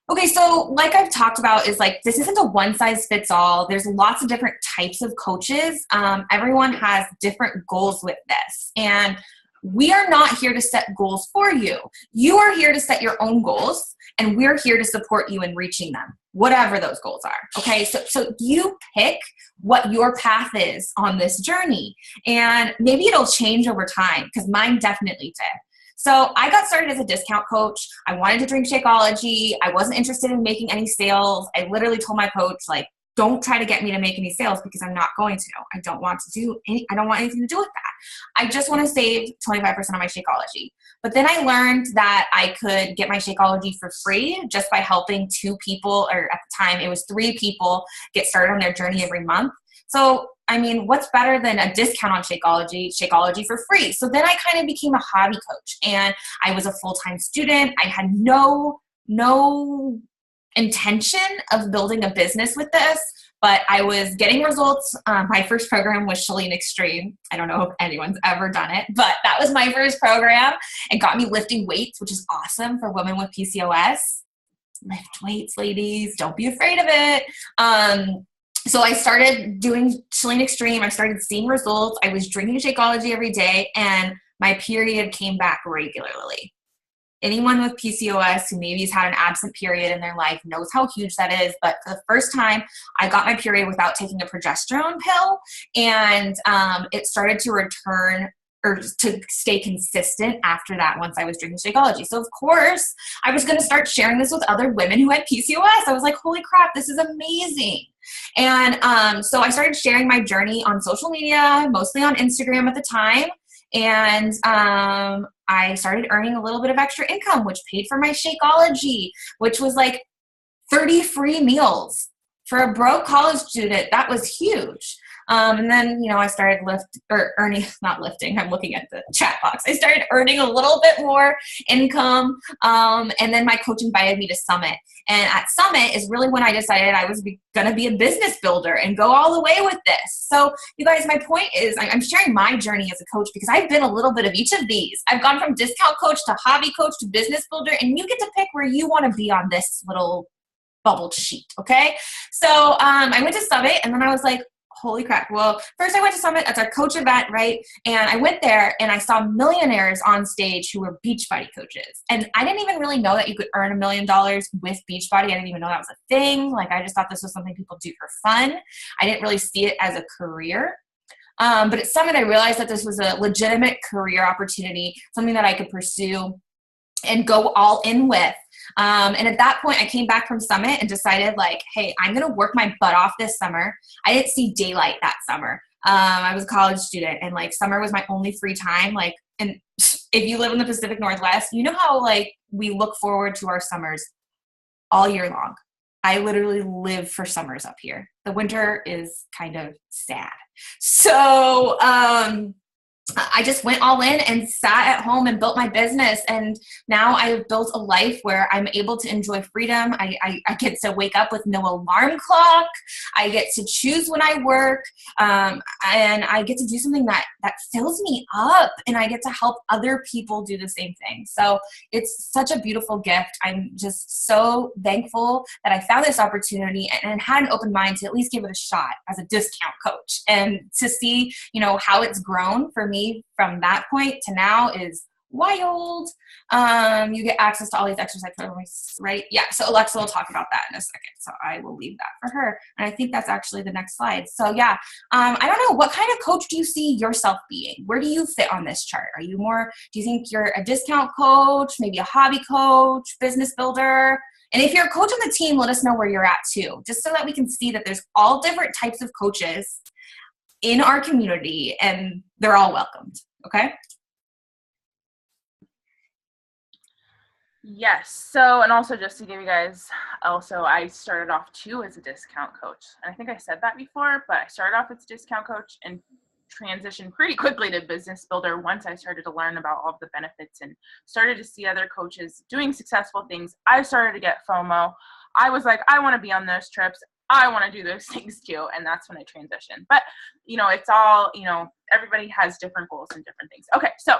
Okay, so like I've talked about, is like, this isn't a one size fits all. There's lots of different types of coaches. Everyone has different goals with this. And we are not here to set goals for you. You are here to set your own goals, and we're here to support you in reaching them, whatever those goals are. Okay, so you pick what your path is on this journey, and maybe it'll change over time, because mine definitely did. So I got started as a discount coach. I wanted to drink Shakeology. I wasn't interested in making any sales. I literally told my coach, like, don't try to get me to make any sales, because I'm not going to. I don't want anything to do with that. I just want to save 25% on my Shakeology. But then I learned that I could get my Shakeology for free just by helping 2 people, or at the time it was 3 people, get started on their journey every month. So, I mean, what's better than a discount on Shakeology for free? So then I kind of became a hobby coach, and I was a full-time student. I had no intention of building a business with this, but I was getting results. My first program was Chalene Extreme. I don't know if anyone's ever done it, but that was my first program. It got me lifting weights, which is awesome for women with PCOS. Lift weights, ladies. Don't be afraid of it. So I started doing Chalene Extreme. I started seeing results. I was drinking Shakeology every day, and my period came back regularly. Anyone with PCOS who maybe has had an absent period in their life knows how huge that is. But for the first time, I got my period without taking a progesterone pill, and it started to return, or to stay consistent after that, once I was drinking Shakeology. So of course, I was going to start sharing this with other women who had PCOS. I was like, holy crap, this is amazing. And so I started sharing my journey on social media, mostly on Instagram at the time. And I started earning a little bit of extra income, which paid for my Shakeology, which was like 30 free meals. For a broke college student, that was huge. And then, I started not lifting, I'm looking at the chat box. I started earning a little bit more income. And then my coach invited me to Summit. And at Summit is really when I decided I was going to be a business builder and go all the way with this. So you guys, my point is I'm sharing my journey as a coach, because I've been a little bit of each of these. I've gone from discount coach to hobby coach to business builder, and you get to pick where you want to be on this little bubbled sheet. Okay. So I went to Summit, and then I was like, holy crap. Well, first I went to Summit. That's our coach event, right? And I went there and I saw millionaires on stage who were Beachbody coaches. And I didn't even really know that you could earn $1 million with Beachbody. I didn't even know that was a thing. Like, I just thought this was something people do for fun. I didn't really see it as a career. But at Summit, I realized that this was a legitimate career opportunity, something that I could pursue and go all in with. And at that point, I came back from Summit and decided, like, hey, I'm going to work my butt off this summer. I didn't see daylight that summer. I was a college student, and like summer was my only free time. Like, and if you live in the Pacific Northwest, you know how like we look forward to our summers all year long. I literally live for summers up here. The winter is kind of sad. So, I just went all in and sat at home and built my business. And now I have built a life where I'm able to enjoy freedom. I get to wake up with no alarm clock. I get to choose when I work. And I get to do something that fills me up, and I get to help other people do the same thing. So it's such a beautiful gift. I'm just so thankful that I found this opportunity and had an open mind to at least give it a shot as a discount coach, and to see, how it's grown for me from that point to now is wild. You get access to all these exercise programs, right? Yeah. So Alexa will talk about that in a second. So I will leave that for her. And I think that's actually the next slide. So yeah, I don't know, what kind of coach do you see yourself being? Where do you fit on this chart? Do you think you're a discount coach, maybe a hobby coach, business builder? And if you're a coach on the team, let us know where you're at too, just so that we can see that there's all different types of coaches in our community, and they're all welcomed. Okay. Yes. So, and also just to give you guys, also, I started off too as a discount coach. And I think I said that before, but I started off as a discount coach and transitioned pretty quickly to business builder once I started to learn about all of the benefits and started to see other coaches doing successful things. I started to get FOMO. I was like, I want to be on those trips. I want to do those things too. And that's when I transitioned. But, it's all, everybody has different goals and different things. Okay. So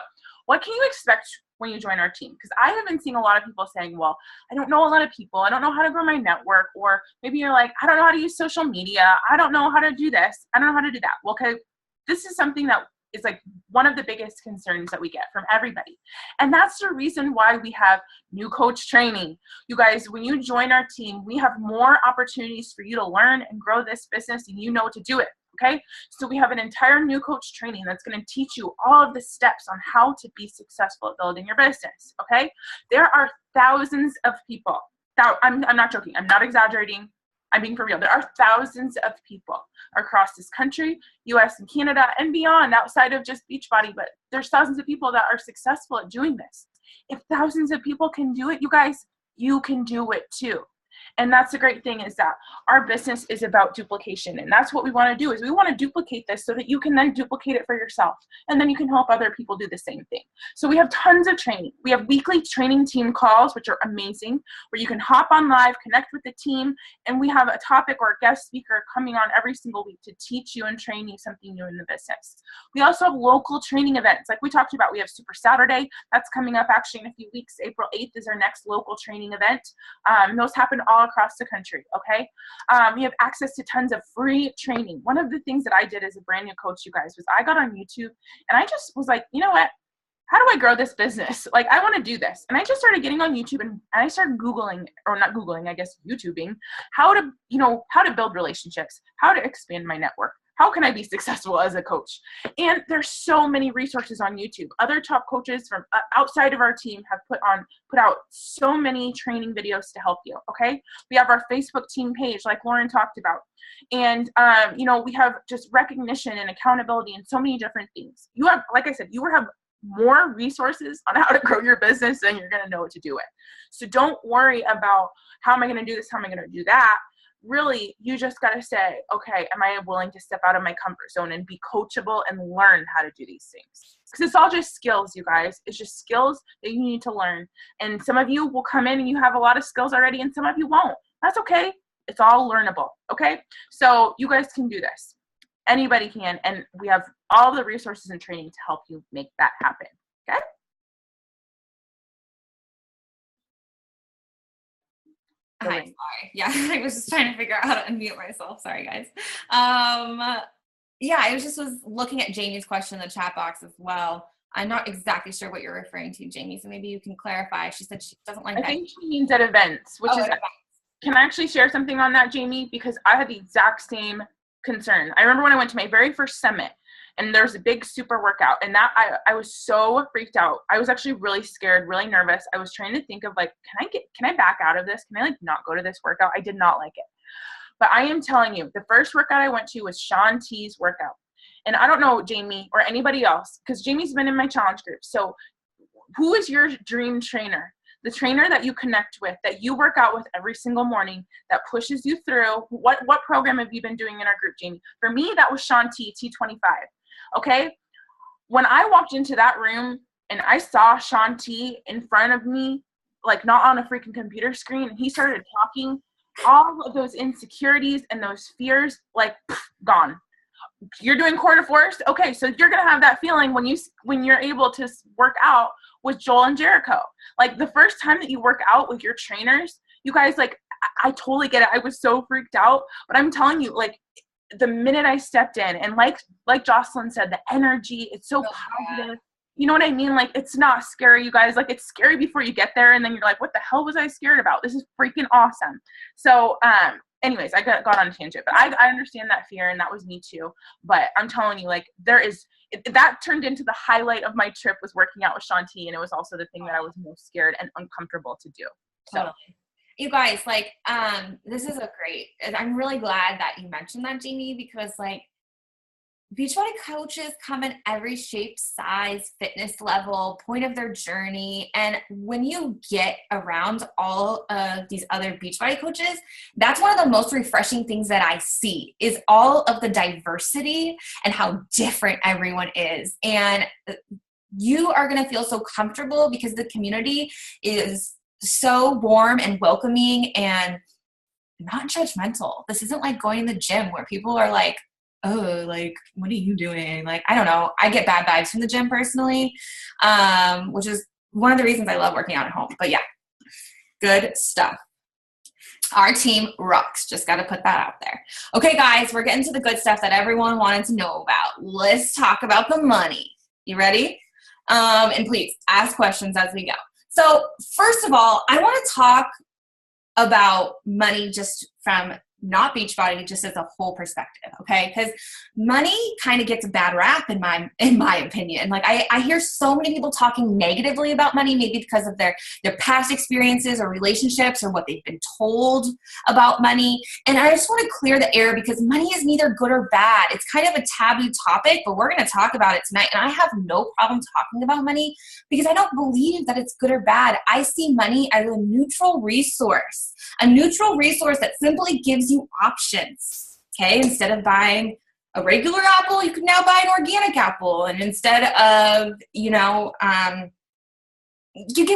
what can you expect when you join our team? Because I have been seeing a lot of people saying, well, I don't know a lot of people. I don't know how to grow my network. Or maybe you're like, I don't know how to use social media. I don't know how to do this. I don't know how to do that. Well, okay, this is something that is like one of the biggest concerns that we get from everybody. And that's the reason why we have new coach training. You guys, when you join our team, we have more opportunities for you to learn and grow this business, and you know to do it. Okay, so we have an entire new coach training that's going to teach you all of the steps on how to be successful at building your business. Okay, there are thousands of people. I'm not joking. I'm not exaggerating. I'm being for real. There are thousands of people across this country, US and Canada and beyond, outside of just Beachbody, but there's thousands of people that are successful at doing this. If thousands of people can do it, you guys, you can do it too. And that's the great thing, is that our business is about duplication. And that's what we want to do, is we want to duplicate this so that you can then duplicate it for yourself. And then you can help other people do the same thing. So we have tons of training. We have weekly training team calls, which are amazing, where you can hop on live, connect with the team, and we have a topic or a guest speaker coming on every single week to teach you and train you something new in the business. We also have local training events. Like we talked about, we have Super Saturday. That's coming up actually in a few weeks. April 8th is our next local training event. Those happen all across the country, okay? We have access to tons of free training. One of the things that I did as a brand new coach, you guys, was I got on YouTube and I just was like, you know what? How do I grow this business? Like, I want to do this. And I just started getting on YouTube and I started Googling, or not Googling, I guess YouTubing, how to build relationships, how to expand my network. How can I be successful as a coach? And there's so many resources on YouTube. Other top coaches from outside of our team have put out so many training videos to help you, okay? We have our Facebook team page, like Lauren talked about. And, we have just recognition and accountability and so many different things. You have, like I said, you have more resources on how to grow your business than you're going to know to do it. So don't worry about how am I going to do this? How am I going to do that? Really, you just got to say, okay, am I willing to step out of my comfort zone and be coachable and learn how to do these things? Because it's all just skills, you guys. It's just skills that you need to learn. And some of you will come in and you have a lot of skills already, and some of you won't. That's okay. It's all learnable, okay? So you guys can do this. Anybody can, and we have all the resources and training to help you make that happen, okay? Hi, sorry. Yeah, I was just trying to figure out how to unmute myself. Sorry, guys. Yeah, I was looking at Jamie's question in the chat box as well. I'm not exactly sure what you're referring to, Jamie, so maybe you can clarify. She said she doesn't like that. I think she means at events, which is, can I actually share something on that, Jamie? Because I had the exact same concern. I remember when I went to my very first summit, and there was a big super workout, and that I was so freaked out. I was actually really scared, really nervous. I was trying to think of like, can I back out of this? Can I like not go to this workout? I did not like it. But I am telling you, the first workout I went to was Shaun T's workout. And I don't know, Jamie, or anybody else, because Jamie's been in my challenge group. So who is your dream trainer? The trainer that you connect with, that you work out with every single morning, that pushes you through. What program have you been doing in our group, Jamie? For me, that was Shaun T, T25. Okay? When I walked into that room and I saw Shaun T in front of me, like not on a freaking computer screen, and he started talking, all of those insecurities and those fears, like, gone. You're doing quarter force? Okay, so you're gonna have that feeling when you're able to work out with Joel and Jericho. Like the first time that you work out with your trainers, you guys, like, I totally get it. I was so freaked out, but I'm telling you, like, the minute I stepped in, and like Jocelyn said, the energy, it's so positive. You know what I mean? Like, it's not scary, you guys. Like, it's scary before you get there, and then you're like, what the hell was I scared about? This is freaking awesome. So, anyways, I got on a tangent, but I understand that fear, and that was me too. But I'm telling you, like, that turned into the highlight of my trip, was working out with Shaun T, and it was also the thing that I was most scared and uncomfortable to do. So. Totally. You guys, like, this is I'm really glad that you mentioned that, Jamie, because like, Beachbody coaches come in every shape, size, fitness level, point of their journey. And when you get around all of these other Beachbody coaches, that's one of the most refreshing things that I see is all of the diversity and how different everyone is. And you are going to feel so comfortable because the community is so warm and welcoming and not judgmental. This isn't like going to the gym where people are like, oh, like, what are you doing? Like, I don't know. I get bad vibes from the gym personally, which is one of the reasons I love working out at home. But yeah, good stuff. Our team rocks. Just got to put that out there. Okay, guys, we're getting to the good stuff that everyone wanted to know about. Let's talk about the money. You ready? And please ask questions as we go. So first of all, I want to talk about money just from not Beachbody, just as a whole perspective, okay? Because money kind of gets a bad rap in my opinion. Like I hear so many people talking negatively about money, maybe because of their past experiences or relationships or what they've been told about money. And I just want to clear the air because money is neither good or bad. It's kind of a taboo topic, but we're going to talk about it tonight. And I have no problem talking about money because I don't believe that it's good or bad. I see money as a neutral resource that simply gives you options, okay? Instead of buying a regular apple, you can now buy an organic apple. And instead of, you get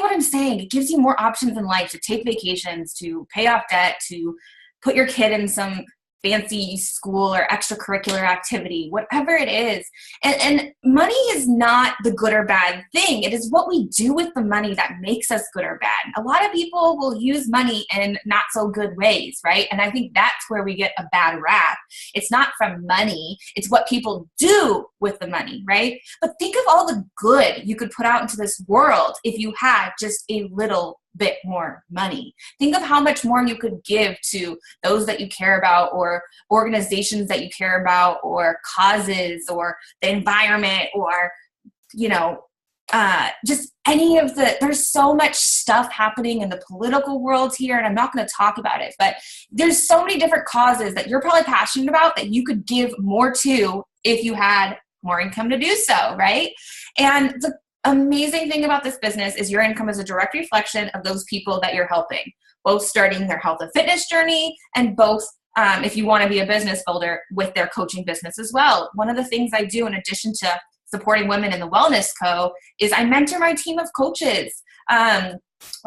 what I'm saying. It gives you more options in life to take vacations, to pay off debt, to put your kid in some fancy school or extracurricular activity, whatever it is. And money is not the good or bad thing. It is what we do with the money that makes us good or bad. A lot of people will use money in not so good ways, right? And I think that's where we get a bad rap. It's not from money. It's what people do with the money, right? But think of all the good you could put out into this world if you had just a little bit more money. Think of how much more you could give to those that you care about or organizations that you care about or causes or the environment or, just any of there's so much stuff happening in the political world here, and I'm not going to talk about it, but there's so many different causes that you're probably passionate about that you could give more to if you had more income to do so, right? And the amazing thing about this business is your income is a direct reflection of those people that you're helping, both starting their health and fitness journey and both if you want to be a business builder with their coaching business as well. One of the things I do in addition to supporting women in the Wellness Co. is I mentor my team of coaches. I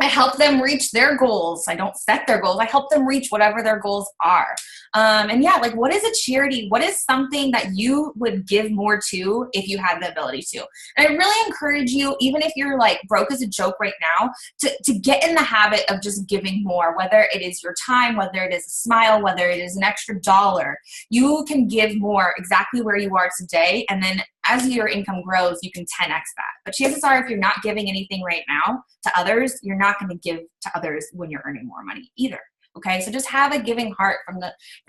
help them reach their goals. I don't set their goals. I help them reach whatever their goals are. Like what is a charity? What is something that you would give more to if you had the ability to? And I really encourage you, even if you're like broke as a joke right now, to get in the habit of just giving more, whether it is your time, whether it is a smile, whether it is an extra dollar. You can give more exactly where you are today. And then as your income grows, you can 10x that. But chances are if you're not giving anything right now to others, you're not going to give to others when you're earning more money either. Okay, so just have a giving heart from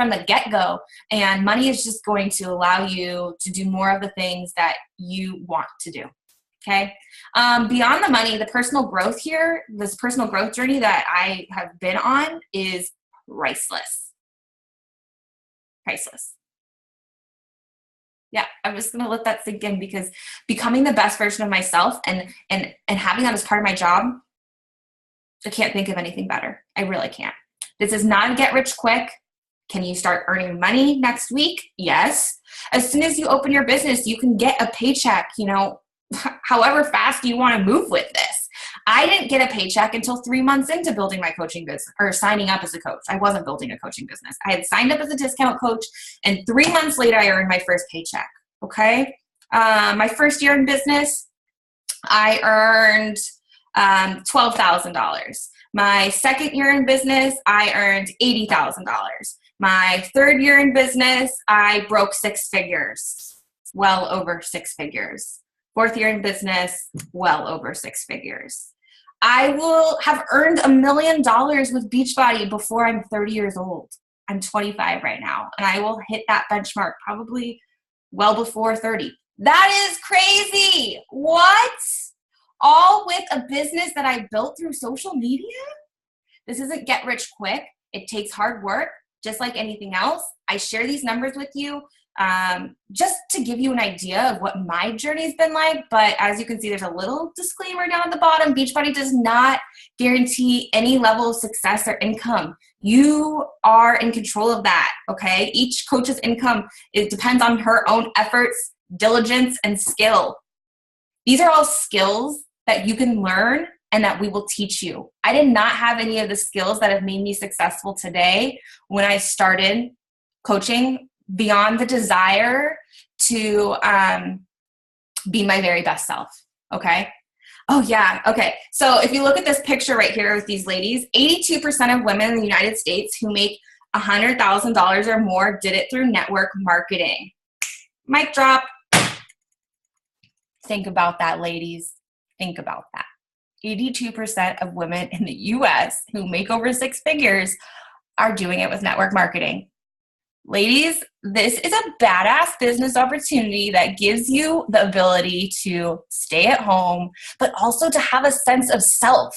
the get-go, and money is just going to allow you to do more of the things that you want to do. Okay, beyond the money, the personal growth here, this personal growth journey that I have been on is priceless. Priceless. Yeah, I'm just going to let that sink in because becoming the best version of myself and having that as part of my job, I can't think of anything better. I really can't. This is not a get rich quick. Can you start earning money next week? Yes. As soon as you open your business, you can get a paycheck, however fast you want to move with this. I didn't get a paycheck until 3 months into building my coaching business or signing up as a coach. I wasn't building a coaching business. I had signed up as a discount coach, and 3 months later, I earned my first paycheck. Okay. My first year in business, I earned $12,000. My second year in business, I earned $80,000. My third year in business, I broke 6 figures, well over 6 figures. Fourth year in business, well over 6 figures. I will have earned $1 million with Beachbody before I'm 30 years old. I'm 25 right now, and I will hit that benchmark probably well before 30. That is crazy. What? All with a business that I built through social media? This isn't get rich quick. It takes hard work, just like anything else. I share these numbers with you just to give you an idea of what my journey's been like. But as you can see, there's a little disclaimer down at the bottom. Beachbody does not guarantee any level of success or income. You are in control of that, okay? Each coach's income, it depends on her own efforts, diligence, and skill. These are all skills that you can learn and that we will teach you. I did not have any of the skills that have made me successful today when I started coaching beyond the desire to be my very best self, okay? Oh, yeah, okay. So if you look at this picture right here with these ladies, 82% of women in the United States who make $100,000 or more did it through network marketing. Mic drop. Think about that, ladies. Think about that. 82% of women in the US who make over 6 figures are doing it with network marketing. Ladies, this is a badass business opportunity that gives you the ability to stay at home, but also to have a sense of self,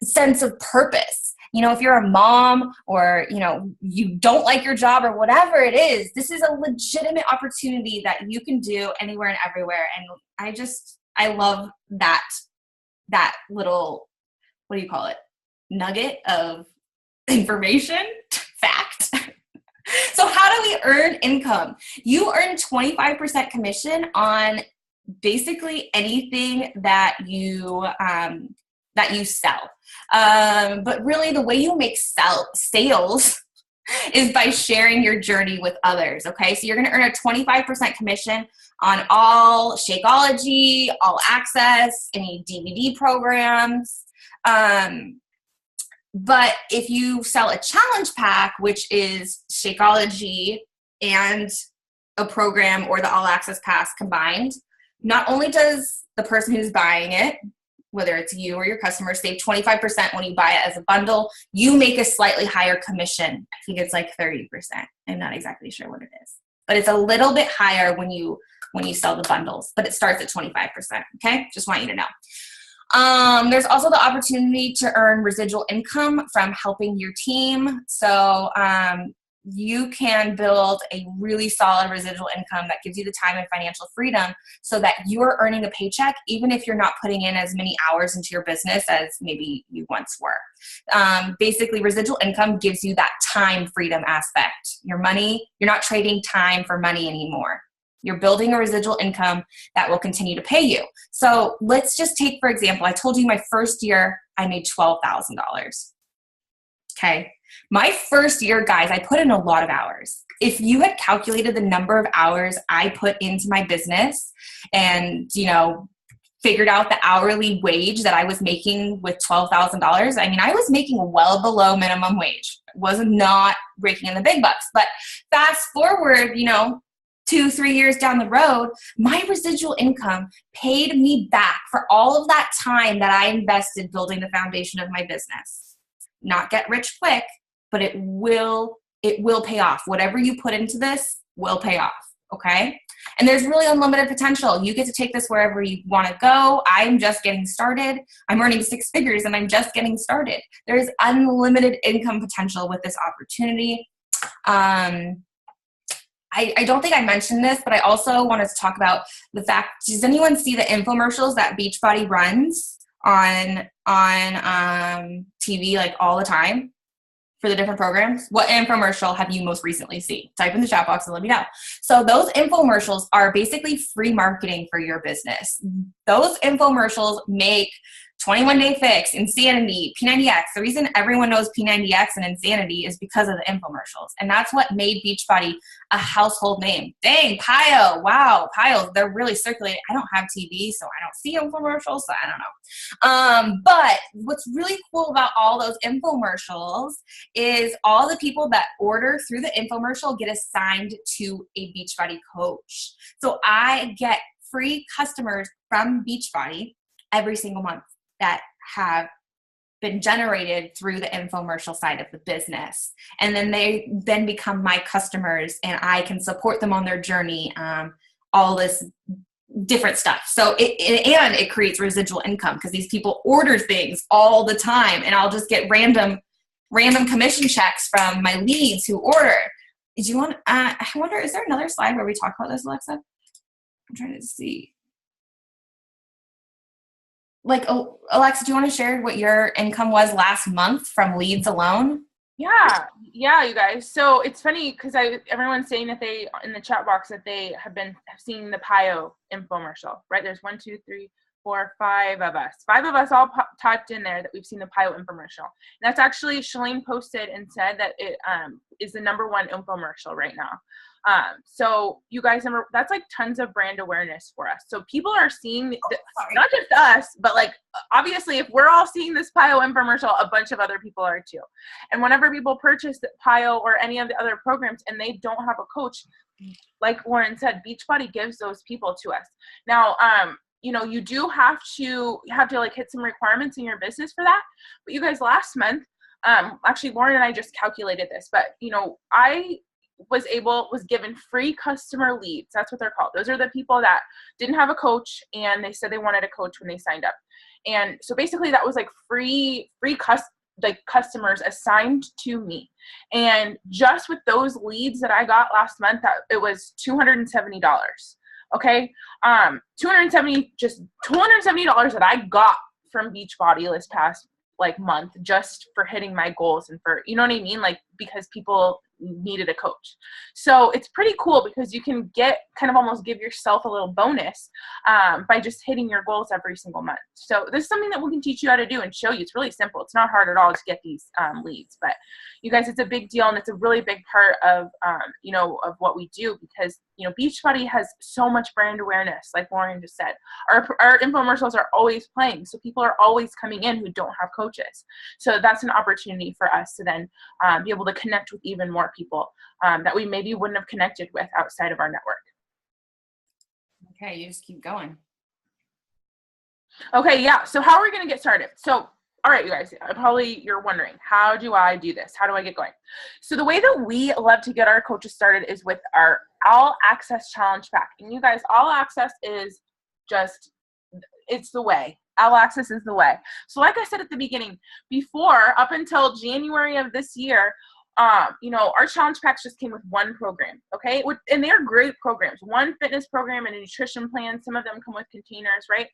sense of purpose. You know, if you're a mom or, you know, you don't like your job or whatever it is, this is a legitimate opportunity that you can do anywhere and everywhere. And I love that little, what do you call it? Nugget of information, fact. So how do we earn income? You earn 25% commission on basically anything that you sell. But really the way you make sales is by sharing your journey with others. Okay. So you're going to earn a 25% commission on all Shakeology, all access, any DVD programs. But if you sell a challenge pack, which is Shakeology and a program or the all access pass combined, not only does the person who's buying it, whether it's you or your customer, save 25% when you buy it as a bundle, you make a slightly higher commission. I think it's like 30%. I'm not exactly sure what it is, but it's a little bit higher when you sell the bundles, but it starts at 25%. Okay. Just want you to know. There's also the opportunity to earn residual income from helping your team. So you can build a really solid residual income that gives you the time and financial freedom so that you're earning a paycheck even if you're not putting in as many hours into your business as maybe you once were. Basically, residual income gives you that time freedom aspect. Your money, you're not trading time for money anymore. You're building a residual income that will continue to pay you. So let's just take, for example, I told you my first year, I made $12,000. Okay. My first year, guys, I put in a lot of hours. If you had calculated the number of hours I put into my business and, you know, figured out the hourly wage that I was making with $12,000, I mean, I was making well below minimum wage. Was not raking in the big bucks. But fast forward, you know, 2-3 years down the road, my residual income paid me back for all of that time that I invested building the foundation of my business. Not get rich quick, but it will pay off. Whatever you put into this will pay off, okay? And there's really unlimited potential. You get to take this wherever you want to go. I'm just getting started. I'm earning 6 figures and I'm just getting started. There's unlimited income potential with this opportunity. I don't think I mentioned this, but I also wanted to talk about the fact, does anyone see the infomercials that Beachbody runs on TV like all the time for the different programs? What infomercial have you most recently seen? Type in the chat box and let me know. So those infomercials are basically free marketing for your business. Those infomercials make 21 Day Fix, Insanity, P90X. The reason everyone knows P90X and Insanity is because of the infomercials. And that's what made Beachbody a household name. Dang, Pio. Wow, Pio, they're really circulating. I don't have TV, so I don't see infomercials, so I don't know. But what's really cool about all those infomercials is all the people that order through the infomercial get assigned to a Beachbody coach. So I get free customers from Beachbody every single month that have been generated through the infomercial side of the business. And then they then become my customers and I can support them on their journey, all this different stuff. So it creates residual income because these people order things all the time and I'll just get random commission checks from my leads who order. Do you want, I wonder, is there another slide where we talk about this, Alexa? I'm trying to see. Like, Alexa, do you want to share what your income was last month from leads alone? Yeah, you guys. So it's funny because everyone's saying that they, in the chat box, that they have seen the PIO infomercial, right? There's 1, 2, 3, 4, 5 of us. 5 of us all typed in there that we've seen the PIO infomercial. And that's actually, Shalene posted and said that it is the #1 infomercial right now. So you guys, that's like tons of brand awareness for us. So people are seeing, not just us, but like, obviously if we're all seeing this PIO infomercial, a bunch of other people are too. And whenever people purchase the PIO or any of the other programs and they don't have a coach, like Lauren said, Beachbody gives those people to us. Now, you do have to like hit some requirements in your business for that. But you guys, last month, actually Lauren and I just calculated this, but I was given free customer leads. That's what they're called. Those are the people that didn't have a coach and they said they wanted a coach when they signed up. And so basically that was like free customers assigned to me. And just with those leads that I got last month, it was $270. Okay. $270 that I got from Beachbody this past month, just for hitting my goals and for, you know what I mean? Like, because people needed a coach. So it's pretty cool because you can almost give yourself a little bonus by just hitting your goals every single month. So this is something that we can teach you how to do and show you. It's really simple. It's not hard at all to get these leads, but you guys, it's a big deal. And it's a really big part of, of what we do, because, Beachbody has so much brand awareness. Like Lauren just said, our infomercials are always playing. So people are always coming in who don't have coaches. So that's an opportunity for us to then be able to connect with even more people that we maybe wouldn't have connected with outside of our network. Okay, you just keep going. Okay, yeah. So how are we going to get started? So, all right, you guys, you're wondering, how do I do this? How do I get going? So the way that we love to get our coaches started is with our All Access Challenge Pack. And you guys, All Access is it's the way. All Access is the way. So like I said at the beginning, up until January of this year, our challenge packs just came with one program, okay? And they're great programs. One fitness program and a nutrition plan. Some of them come with containers, right?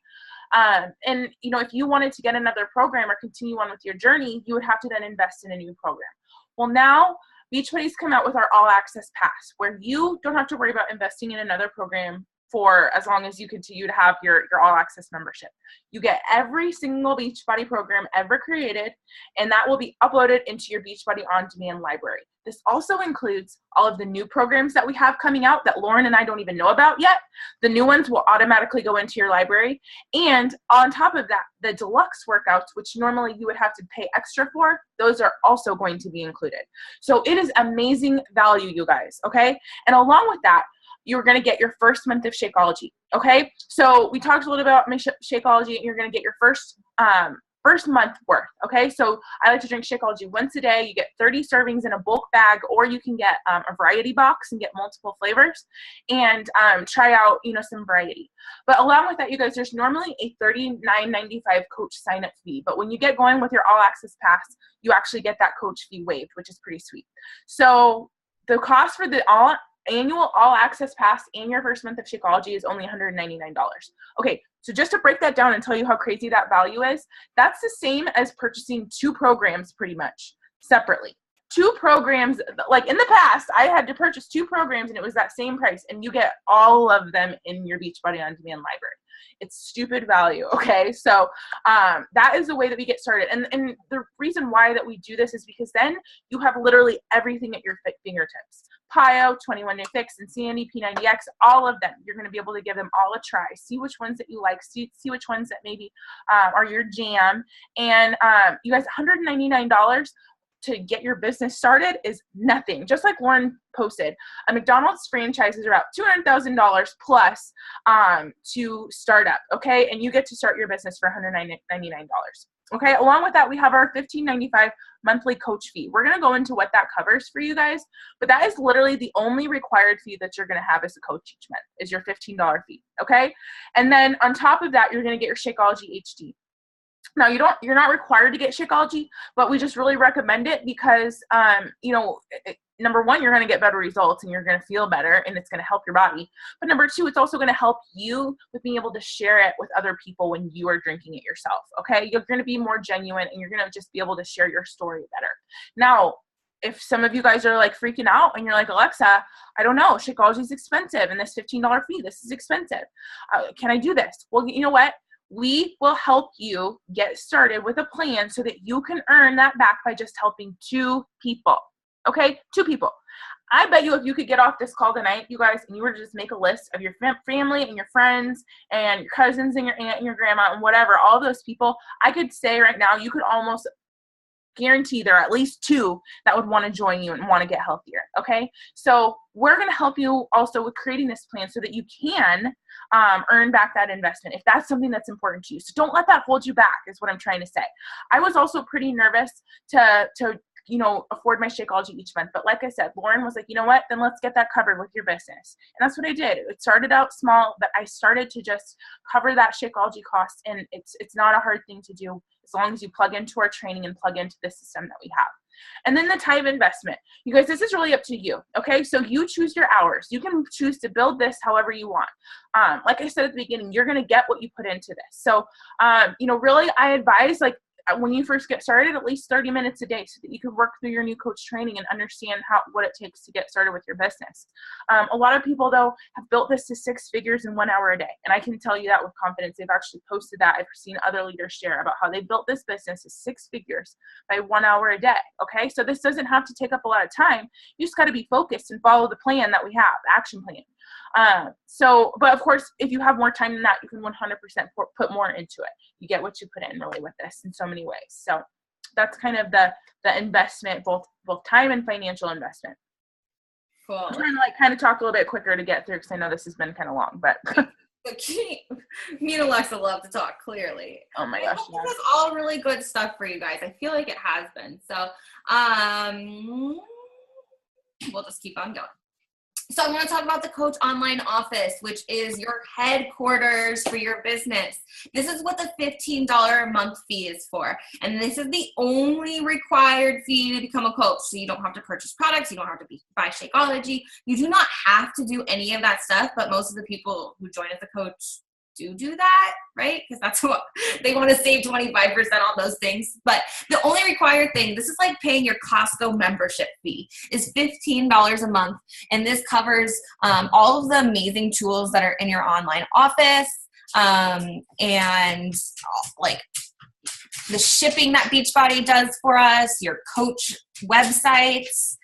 And if you wanted to get another program or continue on with your journey, you would have to then invest in a new program. Well, now Beachbody's come out with our All Access Pass, where you don't have to worry about investing in another program for as long as you continue to have your All Access membership. You get every single Beachbody program ever created, and that will be uploaded into your Beachbody on-demand library. This also includes all of the new programs that we have coming out that Lauren and I don't even know about yet. The new ones will automatically go into your library. And on top of that, the deluxe workouts, which normally you would have to pay extra for, those are also going to be included. So it is amazing value, you guys, okay? And along with that, you're going to get your first month of Shakeology, okay? So we talked a little bit about Shakeology, and you're going to get your first month worth, okay? So I like to drink Shakeology once a day. You get 30 servings in a bulk bag, or you can get a variety box and get multiple flavors and try out, some variety. But along with that, you guys, there's normally a $39.95 coach sign-up fee. But when you get going with your All Access Pass, you actually get that coach fee waived, which is pretty sweet. So the cost for the annual All Access Pass and your first month of Shakeology is only $199. Okay, so just to break that down and tell you how crazy that value is, that's the same as purchasing 2 programs pretty much separately. 2 programs, like in the past, I had to purchase 2 programs and it was that same price, and you get all of them in your Beachbody On Demand library. It's stupid value, okay? So that is the way that we get started. And the reason why that we do this is because then you have literally everything at your fingertips. PIO, 21 Day Fix, Insanity, P90X, all of them. You're going to be able to give them all a try. See which ones that you like. See which ones that maybe are your jam. And you guys, $199 to get your business started is nothing. Just like Lauren posted, a McDonald's franchise is about $200,000 plus to start up, okay? And you get to start your business for $199. Okay, along with that, we have our $15.95 monthly coach fee. We're going to go into what that covers for you guys, but that is literally the only required fee that you're going to have as a coach each month is your $15 fee, okay? And then on top of that, you're going to get your Shakeology HD. Now, you're not required to get Shakeology, but we just really recommend it because, number one, you're going to get better results and you're going to feel better and it's going to help your body. But number two, it's also going to help you with being able to share it with other people when you are drinking it yourself. Okay. You're going to be more genuine and you're going to just be able to share your story better. Now, if some of you guys are like freaking out and you're like, Alexa, I don't know, Shakeology is expensive and this $15 fee, this is expensive. Can I do this? Well, you know what? We will help you get started with a plan so that you can earn that back by just helping 2 people. Okay, 2 people. I bet you if you could get off this call tonight, you guys, and you were to just make a list of your family and your friends and your cousins and your aunt and your grandma and whatever, all those people, I could say right now you could almost guarantee there are at least 2 that would want to join you and want to get healthier. Okay, so we're going to help you also with creating this plan so that you can earn back that investment if that's something that's important to you. So don't let that hold you back is what I'm trying to say. I was also pretty nervous to afford my Shakeology each month. But like I said, Lauren was like, you know what, then let's get that covered with your business. And that's what I did. It started out small, but I started to just cover that Shakeology cost. And it's not a hard thing to do as long as you plug into our training and plug into the system that we have. And then the time investment. You guys, this is really up to you. Okay, so you choose your hours. You can choose to build this however you want. Like I said at the beginning, you're going to get what you put into this. So, really I advise when you first get started, at least 30 minutes a day so that you can work through your new coach training and understand what it takes to get started with your business. A lot of people, though, have built this to 6 figures in 1 hour a day. And I can tell you that with confidence. They've actually posted that. I've seen other leaders share about how they built this business to 6 figures by 1 hour a day. Okay, so this doesn't have to take up a lot of time. You just got to be focused and follow the plan that we have, the action plan. But of course, if you have more time than that, you can 100% put more into it. You get what you put in really with this in so many ways. So that's kind of the investment, both time and financial investment. Cool. I'm trying to kind of talk a little bit quicker to get through because I know this has been kind of long, but me and Alexa love to talk clearly. Oh my gosh. Yeah. This is all really good stuff for you guys. I feel like it has been. So, we'll just keep on going. So I'm going to talk about the Coach Online Office, which is your headquarters for your business. This is what the $15 a month fee is for. And this is the only required fee to become a coach. So you don't have to purchase products. You don't have to buy Shakeology. You do not have to do any of that stuff. But most of the people who join as a coach do that, right? Because that's what they want to save 25% on those things. But the only required thing, this is like paying your Costco membership fee, is $15 a month. And this covers all of the amazing tools that are in your online office and like the shipping that Beachbody does for us, your coach websites.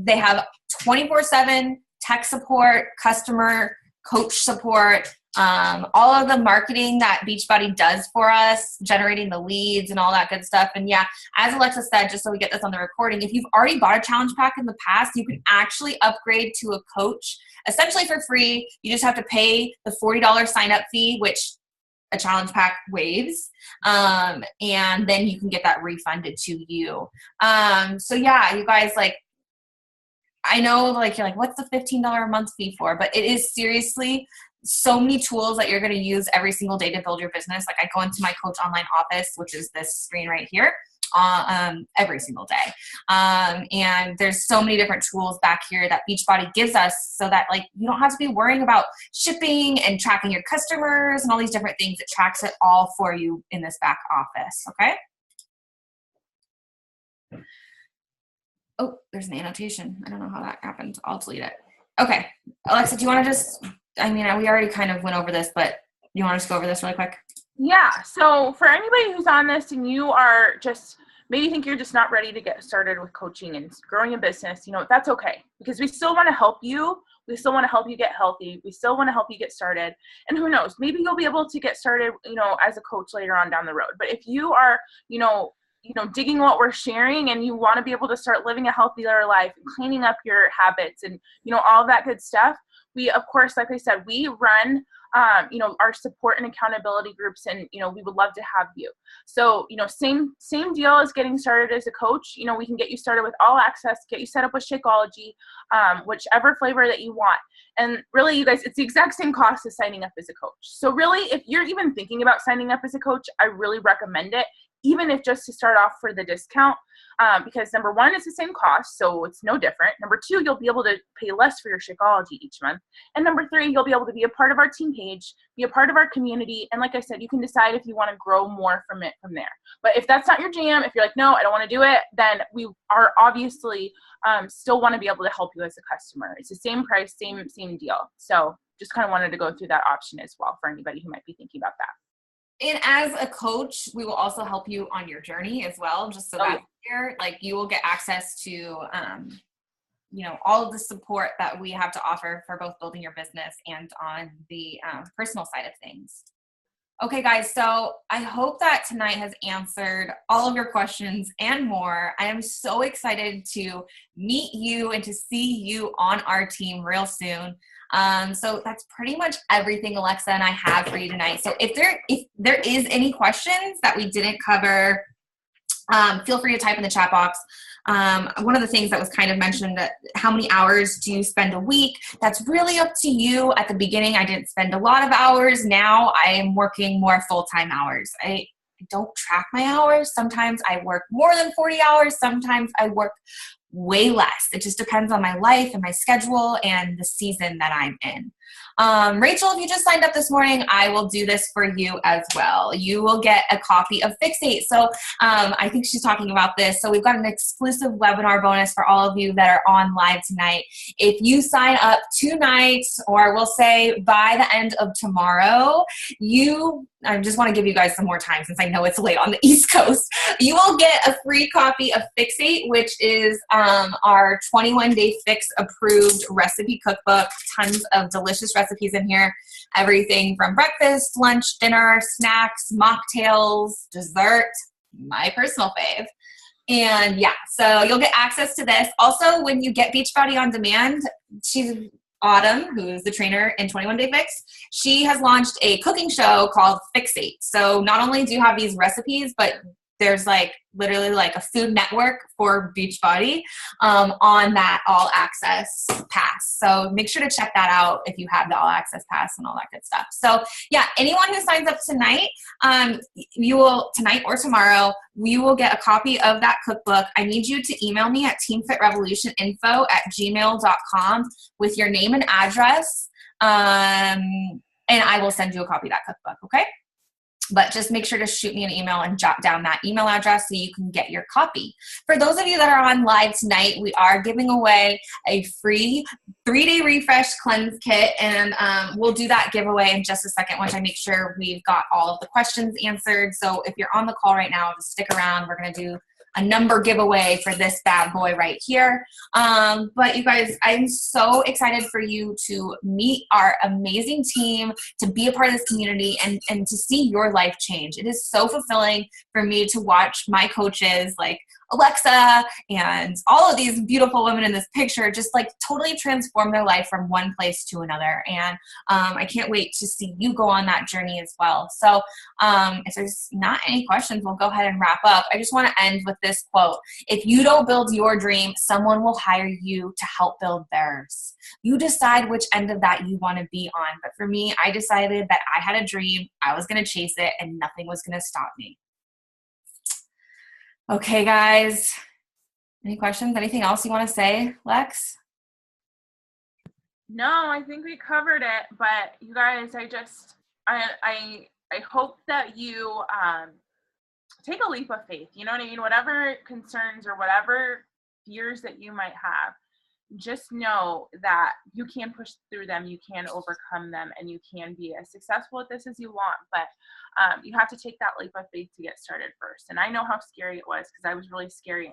They have 24/7 tech support, customer coach support, all of the marketing that Beachbody does for us, generating the leads and all that good stuff. And yeah, as Alexa said, just so we get this on the recording, if you've already bought a challenge pack in the past, you can actually upgrade to a coach essentially for free. You just have to pay the $40 sign up fee, which a challenge pack waives. And then you can get that refunded to you. So yeah, you guys, I know you're like, what's the $15 a month fee for? But it is seriously so many tools that you're going to use every single day to build your business. Like I go into my Coach Online Office, which is this screen right here, every single day. And there's so many different tools back here that Beachbody gives us so that you don't have to be worrying about shipping and tracking your customers and all these different things. It tracks it all for you in this back office. Okay. Oh, there's an annotation. I don't know how that happened. I'll delete it. Okay. Alexa, do you want to we already kind of went over this, but you want to just go over this really quick? Yeah. So for anybody who's on this and you are maybe think you're just not ready to get started with coaching and growing a business, that's okay, because we still want to help you. We still want to help you get healthy. We still want to help you get started. And who knows, maybe you'll be able to get started, as a coach later on down the road. But if you are, digging what we're sharing and you want to be able to start living a healthier life and cleaning up your habits and, all that good stuff, we, of course, like I said, we run, our support and accountability groups, and, we would love to have you. So, same deal as getting started as a coach. We can get you started with all access, get you set up with Shakeology, whichever flavor that you want. And really, you guys, it's the exact same cost as signing up as a coach. So really, if you're even thinking about signing up as a coach, I really recommend it. even if just to start off for the discount, because number one, it's the same cost, so it's no different. Number two, you'll be able to pay less for your Shakeology each month. And number three, you'll be able to be a part of our team page, be a part of our community. And like I said, you can decide if you want to grow more from it from there. But if that's not your jam, if you're like, no, I don't want to do it, then we are obviously still want to be able to help you as a customer. It's the same price, same deal. So just kind of wanted to go through that option as well for anybody who might be thinking about that. And as a coach, we will also help you on your journey as well, just so that here, like, you will get access to, you know, all of the support that we have to offer for both building your business and on the personal side of things. Okay, guys, so I hope that tonight has answered all of your questions and more. I am so excited to meet you and to see you on our team real soon. So that's pretty much everything Alexa and I have for you tonight. So if there is any questions that we didn't cover, feel free to type in the chat box. One of the things that was kind of mentioned, how many hours do you spend a week? That's really up to you. At the beginning, I didn't spend a lot of hours. Now I am working more full-time hours. I don't track my hours. Sometimes I work more than 40 hours. Sometimes I work way less. It just depends on my life and my schedule and the season that I'm in. Rachel, if you just signed up this morning, I will do this for you as well. You will get a copy of Fixate. So I think she's talking about this. So we've got an exclusive webinar bonus for all of you that are on live tonight. If you sign up tonight, or we'll say by the end of tomorrow, I just want to give you guys some more time since I know it's late on the East Coast. You will get a free copy of Fixate, which is our 21-day fix approved recipe cookbook. Tons of delicious recipes in here. Everything from breakfast, lunch, dinner, snacks, mocktails, dessert, my personal fave. And yeah, so you'll get access to this. Also, when you get Beachbody on demand, Autumn, who is the trainer in 21 Day Fix, she has launched a cooking show called Fixate. So not only do you have these recipes, but there's like literally like a food network for Beachbody on that all access pass. So make sure to check that out if you have the all access pass and all that good stuff. So yeah, anyone who signs up tonight, tonight or tomorrow, you will get a copy of that cookbook. I need you to email me at teamfitrevolutioninfo@gmail.com with your name and address. And I will send you a copy of that cookbook. Okay. But just make sure to shoot me an email and jot down that email address so you can get your copy. For those of you that are on live tonight, we are giving away a free 3-day refresh cleanse kit, and we'll do that giveaway in just a second once I make sure we've got all of the questions answered. So if you're on the call right now, just stick around. We're going to do a number giveaway for this bad boy right here. But you guys, I'm so excited for you to meet our amazing team, to be a part of this community, and to see your life change. It is so fulfilling for me to watch my coaches like Alexa and all of these beautiful women in this picture just like totally transform their life from one place to another. And I can't wait to see you go on that journey as well. So if there's not any questions, we'll go ahead and wrap up. I just want to end with this quote. If you don't build your dream, someone will hire you to help build theirs. You decide which end of that you want to be on. But for me, I decided that I had a dream, I was going to chase it, and nothing was going to stop me. Okay, guys. Any questions? Anything else you want to say, Lex? No, I think we covered it. But you guys, I hope that you take a leap of faith. You know what I mean? Whatever concerns or whatever fears that you might have, just know that you can push through them, you can overcome them, and you can be as successful at this as you want. But you have to take that leap of faith to get started first. And I know how scary it was because I was really scared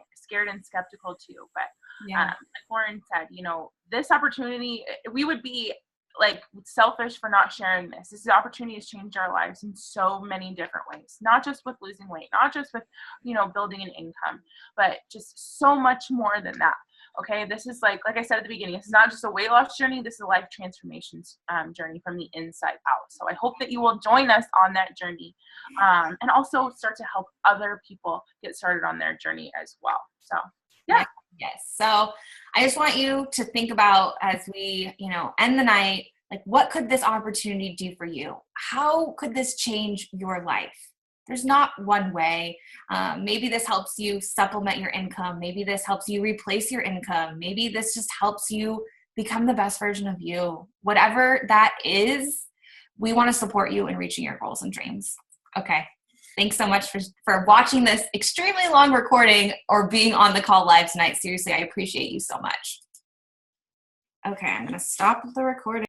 and skeptical too. But yeah. Like Lauren said, you know, this opportunity, we would be like selfish for not sharing this. This opportunity has changed our lives in so many different ways, not just with losing weight, not just with, you know, building an income, but just so much more than that. Okay, this is like I said at the beginning, this is not just a weight loss journey, this is a life transformation journey from the inside out. So I hope that you will join us on that journey and also start to help other people get started on their journey as well. So, yeah. Yes. So I just want you to think about, as we, you know, end the night, like, what could this opportunity do for you? How could this change your life? There's not one way. Maybe this helps you supplement your income. Maybe this helps you replace your income. Maybe this just helps you become the best version of you. Whatever that is, we want to support you in reaching your goals and dreams. Okay. Thanks so much for watching this extremely long recording or being on the call live tonight. Seriously, I appreciate you so much. Okay, I'm going to stop the recording.